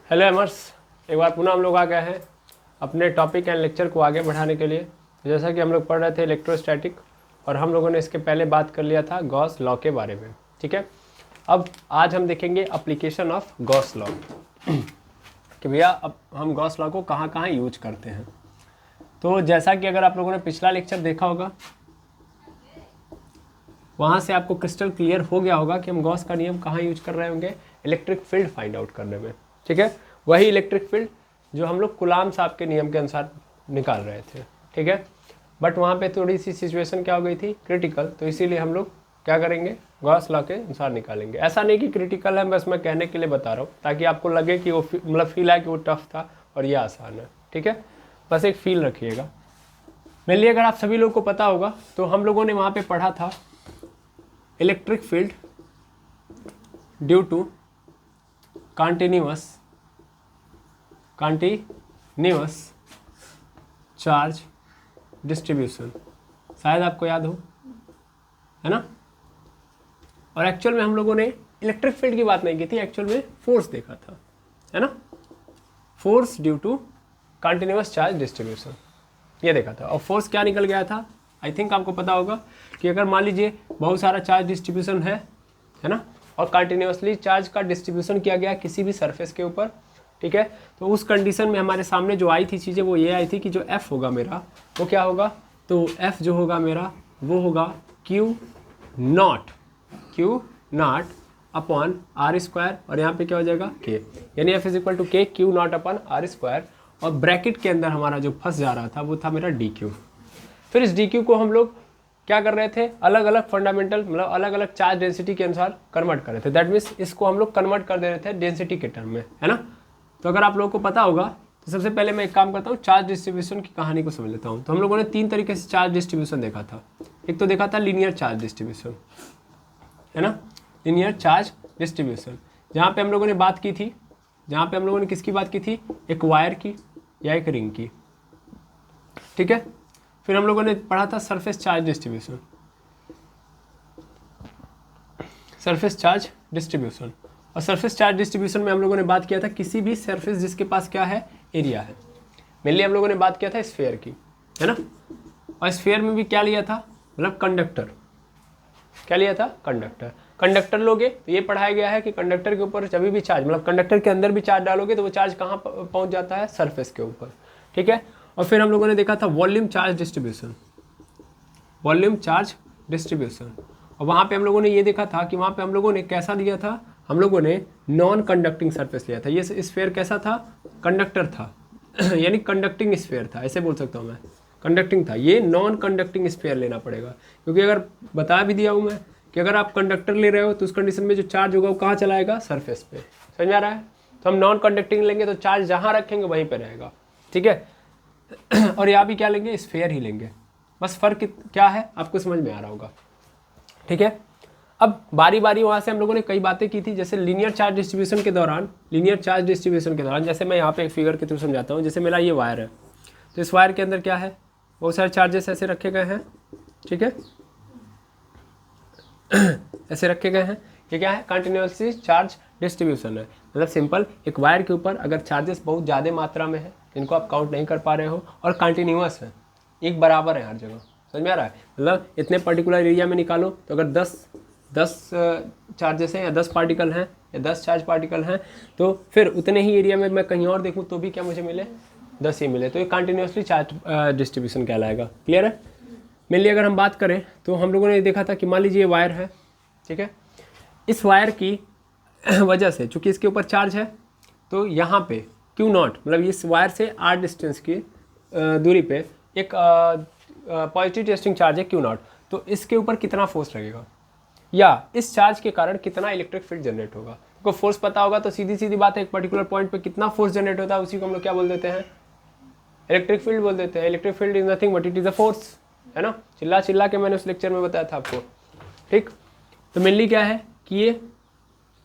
Hello एमर्स, एक बार पुनः हम लोग आ गए हैं अपने टॉपिक एंड लेक्चर को आगे बढ़ाने के लिए। जैसा कि हम लोग पढ़ रहे थे इलेक्ट्रोस्टैटिक, और हम लोगों ने इसके पहले बात कर लिया था गॉस लॉ के बारे में। ठीक है, अब आज हम देखेंगे एप्लीकेशन ऑफ गॉस लॉ कि भैया अब हम गॉस लॉ को कहाँ कहाँ यूज करते हैं। तो जैसा कि अगर आप लोगों ने पिछला लेक्चर देखा होगा, वहाँ से आपको क्रिस्टल क्लियर हो गया होगा कि हम गॉस का नियम कहाँ यूज कर रहे होंगे, इलेक्ट्रिक फील्ड फाइंड आउट करने में। ठीक है, वही इलेक्ट्रिक फील्ड जो हम लोग कुलाम साहब के नियम के अनुसार निकाल रहे थे। ठीक है, बट वहाँ पे थोड़ी सी सिचुएशन क्या हो गई थी, क्रिटिकल, तो इसीलिए हम लोग क्या करेंगे, गॉस लॉ के अनुसार निकालेंगे। ऐसा नहीं कि क्रिटिकल है, बस मैं कहने के लिए बता रहा हूँ ताकि आपको लगे कि वो मतलब फील है कि वो टफ था और ये आसान है। ठीक है, बस एक फील रखिएगा। मेनली अगर आप सभी लोगों को पता होगा तो हम लोगों ने वहाँ पे पढ़ा था electric field due to continuous charge distribution, शायद आपको याद हो, है ना। और एक्चुअल में हम लोगों ने इलेक्ट्रिक फील्ड की बात नहीं की थी, एक्चुअल में फोर्स देखा था, है ना। Force due to continuous charge distribution ये देखा था। और फोर्स क्या निकल गया था, आई थिंक आपको पता होगा कि अगर मान लीजिए बहुत सारा चार्ज डिस्ट्रीब्यूशन है ना, और कंटिन्यूअसली चार्ज का डिस्ट्रीब्यूशन किया गया किसी भी सरफेस के ऊपर, ठीक है, तो उस कंडीशन में हमारे सामने जो आई थी चीज़ें वो ये आई थी कि जो F होगा मेरा वो क्या होगा, तो F जो होगा मेरा वो होगा Q nought upon R square, और यहाँ पे क्या हो जाएगा K, यानी F is equal to K Q nought upon R square, और ब्रैकेट के अंदर हमारा जो फंस जा रहा था वो था मेरा DQ। फिर इस DQ को हम लोग क्या कर रहे थे, अलग अलग फंडामेंटल मतलब अलग अलग चार्ज डेंसिटी के अनुसार कन्वर्ट कर रहे थे। दैट मीन्स इसको हम लोग कन्वर्ट कर दे रहे थे डेंसिटी के टर्म में, है ना। तो अगर आप लोगों को पता होगा तो सबसे पहले मैं एक काम करता हूँ, चार्ज डिस्ट्रीब्यूशन की कहानी को समझ लेता हूँ। तो हम लोगों ने तीन तरीके से चार्ज डिस्ट्रीब्यूशन देखा था। एक तो देखा था लीनियर चार्ज डिस्ट्रीब्यूशन, है ना, लीनियर चार्ज डिस्ट्रीब्यूशन, जहाँ पे हम लोगों ने बात की थी, जहाँ पे हम लोगों ने किसकी बात की थी, एक वायर की या एक रिंग की। ठीक है, फिर हम लोगों ने पढ़ा था surface charge distribution, surface charge distribution. और सरफेस चार्ज डिस्ट्रीब्यूशन में हम लोगों ने बात किया था किसी भी सरफेस जिसके पास क्या है, एरिया है। मेनली हम लोगों ने बात किया था स्फीयर की, है ना। और स्फीयर में भी क्या लिया था, मतलब कंडक्टर, क्या लिया था, कंडक्टर। कंडक्टर लोगे तो ये पढ़ाया गया है कि कंडक्टर के ऊपर जब भी चार्ज मतलब कंडक्टर के अंदर भी चार्ज डालोगे तो वो चार्ज कहाँ पहुँच जाता है, सरफेस के ऊपर। ठीक है, और फिर हम लोगों ने देखा था volume charge distribution, volume charge distribution. और वहाँ पे हम लोगों ने ये देखा था कि वहाँ पे हम लोगों ने कैसा लिया था, हम लोगों ने नॉन कंडक्टिंग सरफेस लिया था। ये स्फीयर कैसा था, कंडक्टर था यानी कंडक्टिंग स्फीयर था, ऐसे बोल सकता हूँ मैं, कंडक्टिंग था। ये नॉन कंडक्टिंग स्फीयर लेना पड़ेगा, क्योंकि अगर बता भी दिया हूँ मैं कि अगर आप कंडक्टर ले रहे हो तो उस कंडीशन में जो चार्ज होगा वो कहाँ चलाएगा, सरफेस पे। समझ आ रहा है। तो हम नॉन कंडक्टिंग लेंगे तो चार्ज जहाँ रखेंगे वहीं पर रहेगा। ठीक है और यहाँ भी क्या लेंगे, स्फीयर ही लेंगे। बस फर्क क्या है आपको समझ में आ रहा होगा। ठीक है, अब बारी बारी वहाँ से हम लोगों ने कई बातें की थी, जैसे लीनियर चार्ज डिस्ट्रीब्यूशन के दौरान, लीनियर चार्ज डिस्ट्रीब्यूशन के दौरान जैसे मैं यहाँ पे एक फिगर के थ्रू समझाता हूँ। जैसे मेरा ये वायर है, तो इस वायर के अंदर क्या है, बहुत सारे चार्जेस ऐसे रखे गए हैं। ठीक है ऐसे रखे गए हैं। ये क्या है, कंटिन्यूअसली चार्ज डिस्ट्रीब्यूशन है। मतलब सिंपल, एक वायर के ऊपर अगर चार्जेस बहुत ज़्यादा मात्रा में है जिनको आप काउंट नहीं कर पा रहे हो और कंटिन्यूअस है, एक बराबर है हर जगह। समझ में आ रहा है, मतलब इतने पर्टिकुलर एरिया में निकालो तो अगर 10 चार्जेस हैं या 10 पार्टिकल हैं या 10 चार्ज पार्टिकल हैं, तो फिर उतने ही एरिया में मैं कहीं और देखूं तो भी क्या मुझे मिले, 10 ही मिले, तो ये कंटिन्यूअसली चार्ज डिस्ट्रीब्यूशन कहलाएगा। क्लियर है। मेनली अगर हम बात करें तो हम लोगों ने देखा था कि मान लीजिए ये वायर है, ठीक है, इस वायर की वजह से चूँकि इसके ऊपर चार्ज है तो यहाँ पे Q नॉट मतलब इस वायर से R डिस्टेंस की दूरी पे एक पॉजिटिव टेस्टिंग चार्ज है Q नॉट, तो इसके ऊपर कितना फोर्स लगेगा या इस चार्ज के कारण कितना इलेक्ट्रिक फील्ड जनरेट होगा। तो फोर्स पता होगा तो सीधी सीधी बात है, एक पर्टिकुलर पॉइंट पे कितना फोर्स जनरेट होता है उसी को हम लोग क्या बोल देते हैं, इलेक्ट्रिक फील्ड बोल देते हैं। Electric field is nothing but it is a force, है ना। चिल्ला चिल्ला के मैंने उस लेक्चर में बताया था आपको। ठीक, तो मेनली क्या है कि ये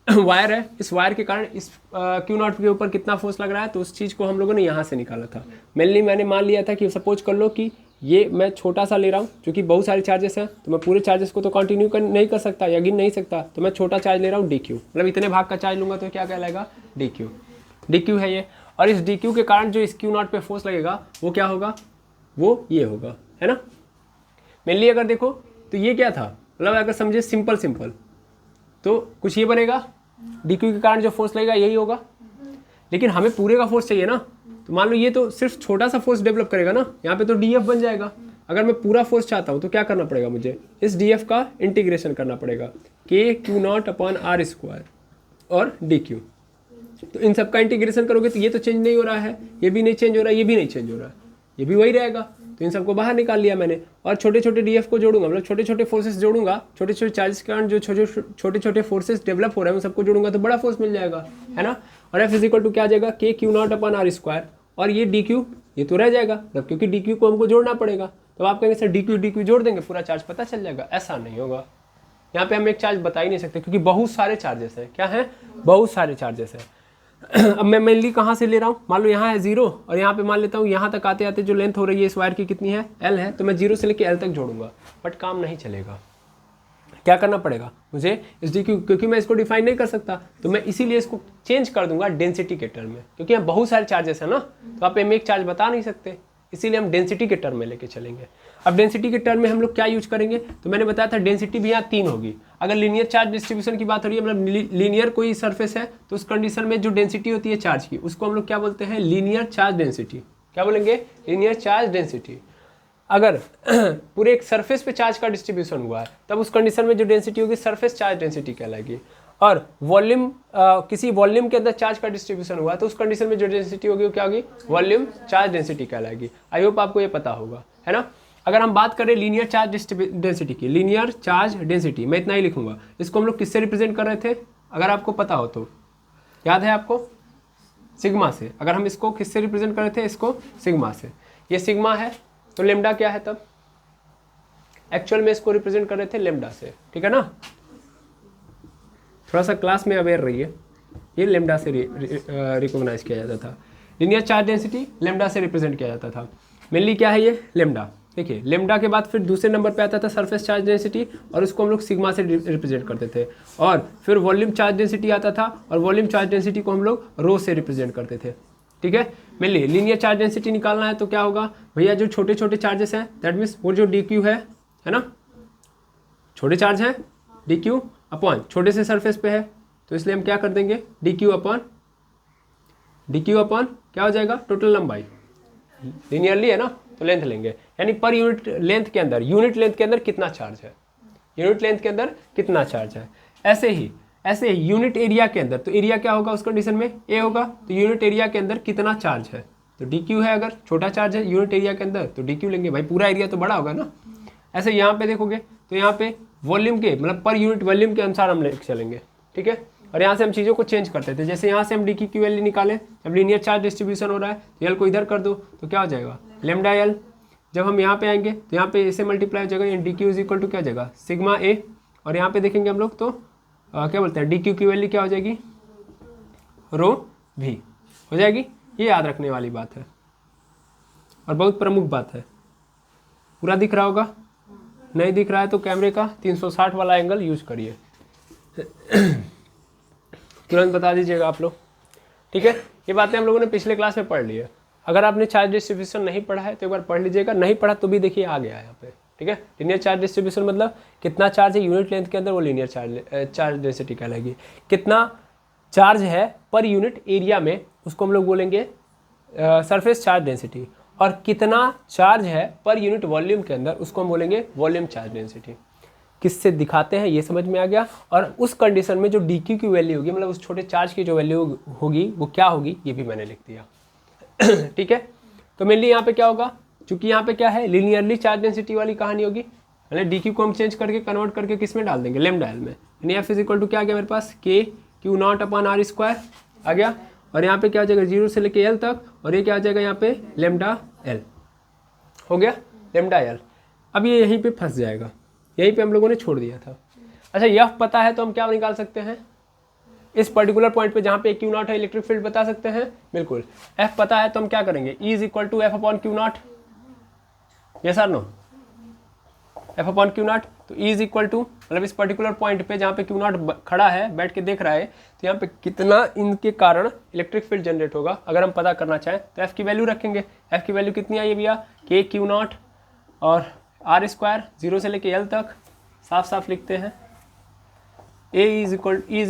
वायर है, इस वायर के कारण इस Q नॉट के ऊपर कितना फोर्स लग रहा है, तो उस चीज़ को हम लोगों ने यहाँ से निकाला था। मेनली मैंने मान लिया था कि सपोज कर लो कि ये मैं छोटा सा ले रहा हूँ, क्योंकि बहुत सारे चार्जेस हैं तो मैं पूरे चार्जेस को तो कंटिन्यू नहीं कर सकता या गिन नहीं सकता, तो मैं छोटा चार्ज ले रहा हूँ DQ, मतलब इतने भाग का चार्ज लूँगा तो क्या कहलाएगा, DQ। डी क्यू है ये, और इस डी क्यू के कारण जो इस क्यू नॉट पे फोर्स लगेगा वो क्या होगा, वो ये होगा, है ना। मेनली अगर देखो तो ये क्या था, मतलब अगर समझे सिंपल तो कुछ ये बनेगा, डी क्यू के कारण जो फोर्स लगेगा यही होगा, लेकिन हमें पूरे का फोर्स चाहिए ना। तो मान लो ये तो सिर्फ छोटा सा फोर्स डेवलप करेगा ना, यहाँ पे तो डी एफ बन जाएगा। अगर मैं पूरा फोर्स चाहता हूँ तो क्या करना पड़ेगा, मुझे इस डी एफ का इंटीग्रेशन करना पड़ेगा, K Q not upon R square और डी क्यू। तो इन सब का इंटीग्रेशन करोगे तो ये तो चेंज नहीं हो रहा है, ये भी नहीं चेंज हो रहा है, ये भी नहीं चेंज हो रहा है, ये भी वही रहेगा। तो इन सबको बाहर निकाल लिया मैंने, और छोटे छोटे डी एफ को जोड़ूंगा, मतलब छोटे छोटे फोर्सेस जोड़ूंगा, छोटे छोटे चार्जेस के कारण जो छोटे छोटे फोर्सेस डेवलप हो रहे हैं उन सबको जोड़ूंगा तो बड़ा फोर्स मिल जाएगा, है ना। और एफ इज इक्वल टू क्या आ जाएगा, K Q not upon R square, और ये डी क्यू ये तो रह जाएगा, मतलब क्योंकि डी क्यू को हमको जोड़ना पड़ेगा। तो आप कहेंगे सर डी क्यू जोड़ देंगे पूरा चार्ज पता चल जाएगा, ऐसा नहीं होगा। यहाँ पे हम एक चार्ज बता ही नहीं सकते क्योंकि बहुत सारे चार्जेस हैं। क्या है, बहुत सारे चार्जेस हैं। अब मैं मेनली कहाँ से ले रहा हूँ, मान लो यहाँ है 0 और यहाँ पे मान लेता हूँ यहाँ तक आते आते जो लेंथ हो रही है इस वायर की कितनी है, L है, तो मैं 0 से लेके L तक जोड़ूंगा, बट काम नहीं चलेगा। क्या करना पड़ेगा मुझे, इस डी क्यू, क्योंकि मैं इसको डिफाइन नहीं कर सकता तो मैं इसीलिए इसको चेंज कर दूंगा डेंसिटी के टर्म में, क्योंकि यहाँ बहुत सारे चार्जेस है ना, तो आप एक चार्ज बता नहीं सकते, इसीलिए हम डेंसिटी के टर्म में लेके चलेंगे। अब डेंसिटी के टर्म में हम लोग क्या यूज करेंगे, तो मैंने बताया था डेंसिटी भी यहाँ 3 होगी। अगर लीनियर चार्ज डिस्ट्रीब्यूशन की बात हो रही है, मतलब लीनियर कोई सरफेस है, तो उस कंडीशन में जो डेंसिटी होती है चार्ज की उसको हम लोग क्या बोलते हैं, लीनियर चार्ज डेंसिटी। क्या बोलेंगे, लीनियर चार्ज डेंसिटी। अगर पूरे एक सरफेस पे चार्ज का डिस्ट्रीब्यूशन हुआ है तब उस कंडीशन में जो डेंसिटी होगी सरफेस चार्ज डेंसिटी कहलाएगी। और वॉल्यूम किसी वॉल्यूम के अंदर चार्ज का डिस्ट्रीब्यूशन हुआ है तो उस कंडीशन में जो डेंसिटी होगी वो क्या होगी, वॉल्यूम चार्ज डेंसिटी कहलाएगी। आई होप आपको ये पता होगा, है ना। अगर हम बात करें लीनियर चार्ज डेंसिटी की, लीनियर चार्ज डेंसिटी मैं इतना ही लिखूंगा, इसको हम लोग किससे रिप्रेजेंट कर रहे थे, अगर आपको पता हो तो याद है आपको, सिग्मा से। अगर हम इसको किससे रिप्रेजेंट कर रहे थे, इसको सिग्मा से। ये सिग्मा है तो लेमडा क्या है, तब एक्चुअल में इसको रिप्रेजेंट कर रहे थे लेमडा से, ठीक है ना। थोड़ा सा क्लास में अवेयर रहिए, ये लेमडा से रिकॉग्नाइज किया जाता था। लीनियर चार्ज डेंसिटी लेमडा से रिप्रेजेंट किया जाता था। मेनली क्या है ये, लेमडा। देखिए लेमडा के बाद फिर दूसरे नंबर पे आता था सरफेस चार्ज डेंसिटी, और उसको हम लोग सिग्मा से रिप्रेजेंट करते थे। और फिर वॉल्यूम चार्ज डेंसिटी आता था, और वॉल्यूम चार्ज डेंसिटी को हम लोग रो से रिप्रेजेंट करते थे, ठीक है। मेनली लीनियर चार्ज डेंसिटी निकालना है तो क्या होगा भैया, जो छोटे छोटे चार्जेस हैं दैट मीन्स वो जो डी क्यू है ना, छोटे चार्ज हैं डी क्यू अपॉन छोटे से सरफेस पे है, तो इसलिए हम क्या कर देंगे, डी क्यू अपॉन क्या हो जाएगा, टोटल लंबाई। लीनियरली है ना तो लेंथ लेंगे, यानी पर यूनिट लेंथ के अंदर कितना चार्ज है, यूनिट लेंथ के अंदर कितना चार्ज है। ऐसे ही यूनिट एरिया के अंदर, तो एरिया क्या होगा उस कंडीशन में, ए होगा, तो यूनिट एरिया के अंदर कितना चार्ज है, तो डी क्यू है। अगर छोटा चार्ज है यूनिट एरिया के अंदर तो डी क्यू लेंगे, भाई पूरा एरिया तो बड़ा होगा ना। ऐसे यहाँ पे देखोगे तो यहाँ पे वॉल्यूम के मतलब पर यूनिट वॉल्यूम के अनुसार हम लेके चलेंगे, ठीक है। और यहाँ से हम चीज़ों को चेंज करते थे, जैसे यहाँ से हम डी की क्यू एल निकालें, जब लीनियर चार्ज डिस्ट्रीब्यूशन हो रहा है तो एल को इधर कर दो तो क्या हो जाएगा, लेमडा एल। जब हम यहाँ पे आएंगे तो यहाँ पे ऐसे मल्टीप्लाई हो जाएगा, D Q is equal to क्या हो जाएगा, सिग्मा ए। और यहाँ पे देखेंगे हम लोग तो क्या बोलते हैं, डी क्यू की वैल्यू क्या हो जाएगी, रो भी हो जाएगी। ये याद रखने वाली बात है और बहुत प्रमुख बात है। पूरा दिख रहा होगा, नहीं दिख रहा है तो कैमरे का 360 वाला एंगल यूज करिए, तुरंत बता दीजिएगा आप लोग, ठीक है। ये बातें हम लोगों ने पिछले क्लास में पढ़ ली है। अगर आपने चार्ज डिस्ट्रीब्यूशन नहीं पढ़ा है तो एक बार पढ़ लीजिएगा, नहीं पढ़ा तो भी देखिए आ गया है यहाँ पे, ठीक है। लीनियर चार्ज डिस्ट्रीब्यूशन मतलब कितना चार्ज है यूनिट लेंथ के अंदर, वो लीनियर चार्ज डेंसिटी कहलाएगी। कितना चार्ज है पर यूनिट एरिया में उसको हम लोग बोलेंगे सरफेस चार्ज डेंसिटी, और कितना चार्ज है पर यूनिट वॉल्यूम के अंदर उसको हम बोलेंगे वॉल्यूम चार्ज डेंसिटी। किससे दिखाते हैं ये समझ में आ गया। और उस कंडीशन में जो डी क्यू की वैल्यू होगी, मतलब उस छोटे चार्ज की जो वैल्यू होगी वो क्या होगी, ये भी मैंने लिख दिया, ठीक है। तो मेनली यहाँ पे क्या होगा, चूंकि यहाँ पे क्या है लीनियरली चार्ज डेंसिटी वाली कहानी होगी, मतलब डी क्यू को हम चेंज करके कन्वर्ट करके किस में डाल देंगे, लेमडा एल में। यानी एफ इज इक्वल टू क्या आ गया मेरे पास, K Q not upon R square आ गया। और यहाँ पे क्या हो जाएगा 0 से लेके एल तक, और ये क्या आ जाएगा यहाँ पे लेमडा एल हो गया, लेमडा एल। अब ये यहीं पे फंस जाएगा, यहीं पे हम लोगों ने छोड़ दिया था। अच्छा यह पता है तो हम क्या निकाल सकते हैं, इस पर्टिकुलर पॉइंट पे जहाँ पे क्यू नॉट है इलेक्ट्रिक फील्ड बता सकते हैं, बिल्कुल। एफ पता है तो हम क्या करेंगे, E is equal to F upon Q naught, yes और no, F upon Q naught, तो ई इज इक्वल टू, मतलब इस पर्टिकुलर पॉइंट पे जहाँ पे क्यू नॉट खड़ा है, बैठ के देख रहा है, तो यहाँ पे कितना इनके कारण इलेक्ट्रिक फील्ड जनरेट होगा अगर हम पता करना चाहें तो एफ की वैल्यू रखेंगे। एफ की वैल्यू कितनी आई है भैया, के क्यू नॉट और आर स्क्वायर, 0 से लेके एल तक, साफ साफ लिखते हैं A is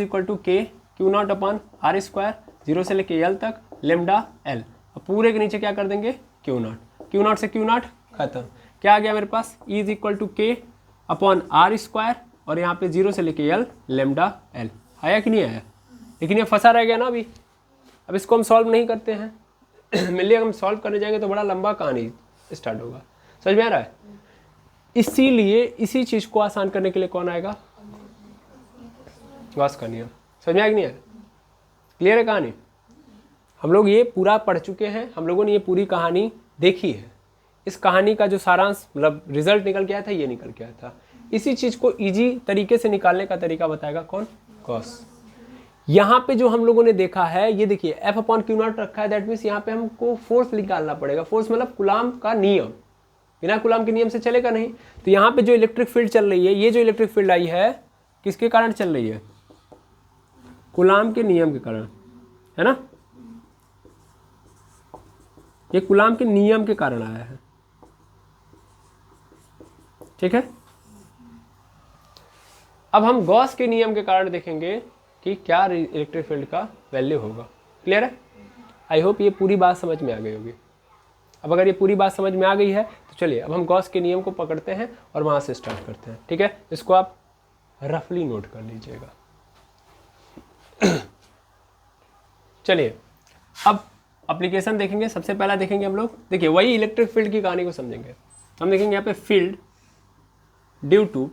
equal to K Q not upon R square, 0 से लेके एल तक, लेमडा एल। अब पूरे के नीचे क्या कर देंगे, क्यू नॉट से क्यू नॉट खत्म, क्या आ गया मेरे पास, ई इज इक्वल टू के अपॉन आर स्क्वायर और यहाँ पे 0 से लेके एल, लेमडा एल। आया कि नहीं आया, लेकिन ये फंसा रह गया ना अभी। अब इसको हम सॉल्व नहीं करते हैं मिलिए हम सॉल्व करने जाएंगे तो बड़ा लंबा कहानी स्टार्ट होगा, समझ में आ रहा है। इसीलिए इसी चीज़ को आसान करने के लिए कौन आएगा, गॉस का नियम। समझ में आया कि नहीं आया, क्लियर है कहानी। हम लोग ये पूरा पढ़ चुके हैं, हम लोगों ने ये पूरी कहानी देखी है। इस कहानी का जो सारांश मतलब रिजल्ट निकल के आया था, ये निकल के आया था। इसी चीज़ को इजी तरीके से निकालने का तरीका बताएगा कौन, गॉस। यहाँ पे जो हम लोगों ने देखा है, ये देखिए एफ अपॉन क्यू नॉट रखा है, दैट मीन्स यहाँ पे हमको फोर्स निकालना पड़ेगा। फोर्स मतलब कूलाम का नियम, बिना कूलाम के नियम से चलेगा नहीं। तो यहाँ पे जो इलेक्ट्रिक फील्ड चल रही है, ये जो इलेक्ट्रिक फील्ड आई है किसके कारण चल रही है, कूलाम के नियम के कारण, है ना। ये कूलाम के नियम के कारण आया है, ठीक है। अब हम गॉस के नियम के कारण देखेंगे कि क्या इलेक्ट्रिक फील्ड का वैल्यू होगा। क्लियर है, आई होप ये पूरी बात समझ में आ गई होगी। अब अगर ये पूरी बात समझ में आ गई है तो चलिए अब हम गॉस के नियम को पकड़ते हैं और वहां से स्टार्ट करते हैं, ठीक है। इसको आप रफली नोट कर लीजिएगा। चलिए अब एप्लीकेशन देखेंगे। सबसे पहला देखेंगे हम लोग, देखिए वही इलेक्ट्रिक फील्ड की कहानी को समझेंगे। हम देखेंगे यहाँ पे field due to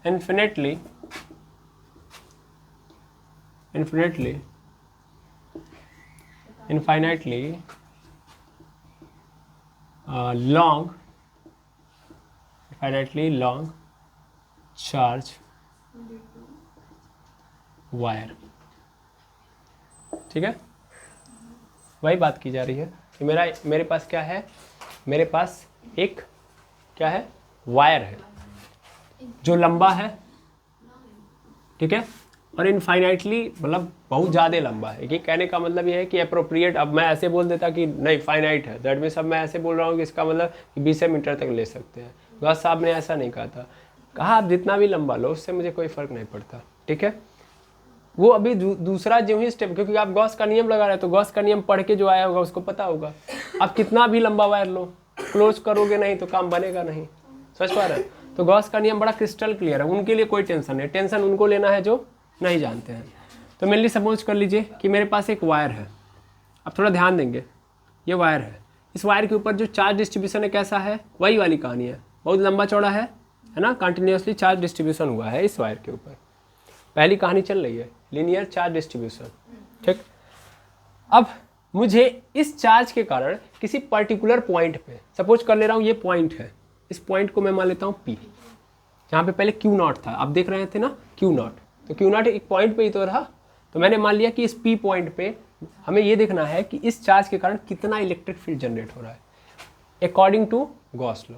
infinitely long charge wire, ठीक है। वही बात की जा रही है कि मेरे पास क्या है, मेरे पास एक क्या है, वायर है जो लंबा है, ठीक है, और इनफाइनाइटली मतलब बहुत ज़्यादा लंबा है। ये कहने का मतलब ये है कि अप्रोप्रिएट, अब मैं ऐसे बोल देता कि नहीं फाइनाइट है, दैट मीन्स अब मैं ऐसे बोल रहा हूँ कि इसका मतलब कि 20 मीटर तक ले सकते हैं। गॉस साहब ने ऐसा नहीं कहा था, कहा आप जितना भी लंबा लो उससे मुझे कोई फ़र्क नहीं पड़ता, ठीक है। वो अभी दूसरा जो ही स्टेप, क्योंकि आप गॉस का नियम लगा रहे हैं तो गॉस का नियम पढ़ के जो आया होगा उसको पता होगा। आप कितना भी लंबा वायर लो, क्लोज करोगे नहीं तो काम बनेगा नहीं, समझ पा रहे हैं। तो गॉस का नियम बड़ा क्रिस्टल क्लियर है, उनके लिए कोई टेंशन नहीं, टेंशन उनको लेना है जो नहीं जानते हैं। तो मेनली सपोज कर लीजिए कि मेरे पास एक वायर है, अब थोड़ा ध्यान देंगे, ये वायर है, इस वायर के ऊपर जो चार्ज डिस्ट्रीब्यूशन है कैसा है, वही वाली कहानी है, बहुत लंबा चौड़ा है ना, कंटिन्यूसली चार्ज डिस्ट्रीब्यूशन हुआ है इस वायर के ऊपर। पहली कहानी चल रही है लीनियर चार्ज डिस्ट्रीब्यूशन, ठीक। अब मुझे इस चार्ज के कारण किसी पर्टिकुलर पॉइंट पे, सपोज कर ले रहा हूँ ये पॉइंट है, इस पॉइंट को मैं मान लेता हूँ P, जहाँ पे पहले Q नॉट था, आप देख रहे थे ना Q नॉट, तो Q नॉट एक पॉइंट पे ही तो रहा। तो मैंने मान लिया कि इस P पॉइंट पे हमें ये देखना है कि इस चार्ज के कारण कितना इलेक्ट्रिक फील्ड जनरेट हो रहा है अकॉर्डिंग टू गॉस लॉ,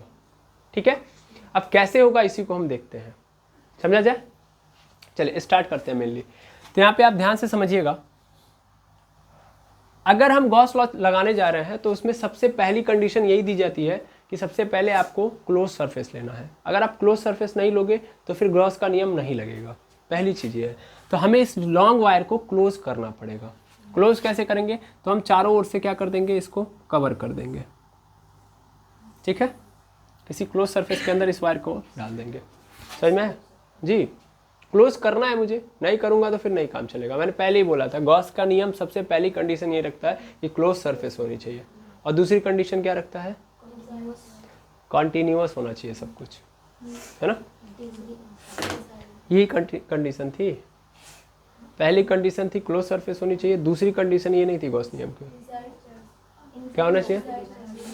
ठीक है। अब कैसे होगा इसी को हम देखते हैं, समझा जाए। चलिए स्टार्ट करते हैं मेनली। तो यहाँ पे आप ध्यान से समझिएगा, अगर हम गॉस लॉ लगाने जा रहे हैं तो उसमें सबसे पहली कंडीशन यही दी जाती है कि सबसे पहले आपको क्लोज सरफेस लेना है। अगर आप क्लोज सरफेस नहीं लोगे तो फिर गॉस का नियम नहीं लगेगा, पहली चीज़ ये है। तो हमें इस लॉन्ग वायर को क्लोज करना पड़ेगा। क्लोज कैसे करेंगे, तो हम चारों ओर से क्या कर देंगे, इसको कवर कर देंगे, ठीक है। किसी क्लोज सरफेस के अंदर इस वायर को डाल देंगे, समझ में है जी। क्लोज करना है मुझे, नहीं करूँगा तो फिर नहीं काम चलेगा। मैंने पहले ही बोला था गॉस का नियम सबसे पहली कंडीशन ये रखता है कि क्लोज सरफेस होनी चाहिए, और दूसरी कंडीशन क्या रखता है, कॉन्टिन्यूअस होना चाहिए सब कुछ, है ना। यही कंडीशन थी, पहली कंडीशन थी क्लोज सरफेस होनी चाहिए, दूसरी कंडीशन ये नहीं थी गॉस नियम की, क्या होना चाहिए,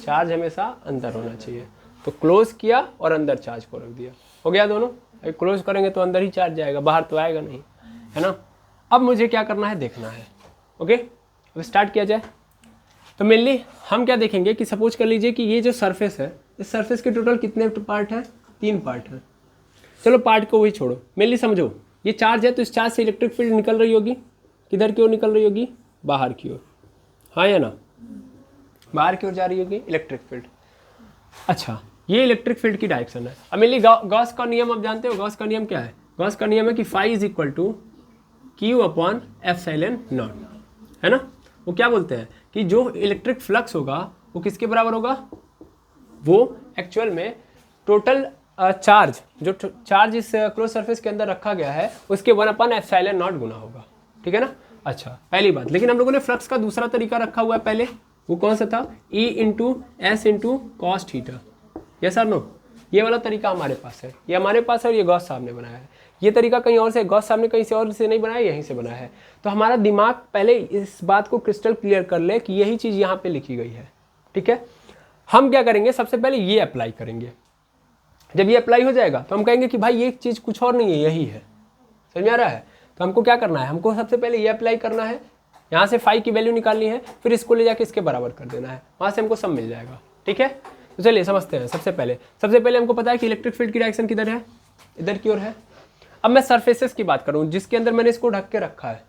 चार्ज हमेशा अंदर होना चाहिए। तो क्लोज किया और अंदर चार्ज को रख दिया, हो गया दोनों। क्लोज करेंगे तो अंदर ही चार्ज जाएगा, बाहर तो आएगा नहीं, है ना। अब मुझे क्या करना है, देखना है, ओके। अब स्टार्ट किया जाए। तो मेनली हम क्या देखेंगे कि सपोज कर लीजिए कि ये जो सरफेस है इस सरफेस के टोटल कितने पार्ट हैं? 3 पार्ट हैं। चलो पार्ट को वही छोड़ो, मेनली समझो, ये चार्ज है तो इस चार्ज से इलेक्ट्रिक फील्ड निकल रही होगी, किधर की ओर निकल रही होगी? बाहर की ओर, हाँ या ना? बाहर की ओर जा रही होगी इलेक्ट्रिक फील्ड। अच्छा, ये इलेक्ट्रिक फील्ड की डायरेक्शन है। अब मेनली गॉस का नियम आप जानते हो, गॉस का नियम क्या है? गॉस का नियम है कि phi is equal to Q upon epsilon nought, है ना? वो क्या बोलते हैं कि जो इलेक्ट्रिक फ्लक्स होगा वो किसके बराबर होगा? वो एक्चुअल में टोटल चार्ज, जो चार्ज इस क्लोज सरफेस के अंदर रखा गया है उसके 1/एप्सिलॉन नॉट गुना होगा, ठीक है ना? अच्छा, पहली बात। लेकिन हम लोगों ने फ्लक्स का दूसरा तरीका रखा हुआ है पहले, वो कौन सा था? E into S into cos theta, yes और नो? ये वाला तरीका हमारे पास है, ये हमारे पास है और ये गॉस साहब ने बनाया है। ये तरीका कहीं और से, गॉस साहब ने कहीं से और से नहीं बनाया, यहीं से बनाया है। तो हमारा दिमाग पहले इस बात को क्रिस्टल क्लियर कर ले कि यही चीज़ यहाँ पे लिखी गई है, ठीक है? हम क्या करेंगे, सबसे पहले ये अप्लाई करेंगे। जब ये अप्लाई हो जाएगा तो हम कहेंगे कि भाई ये चीज़ कुछ और नहीं है, यही है। समझ में आ रहा है? तो हमको क्या करना है? हमको सबसे पहले ये अप्लाई करना है, यहाँ से फाई की वैल्यू निकालनी है, फिर इसको ले जाके इसके बराबर कर देना है, वहाँ से हमको सब मिल जाएगा, ठीक है? तो चलिए समझते हैं। सबसे पहले हमको पता है कि इलेक्ट्रिक फील्ड की डायरेक्शन किधर है? इधर की ओर है। अब मैं सरफेसेस की बात करूँ जिसके अंदर मैंने इसको ढक के रखा है,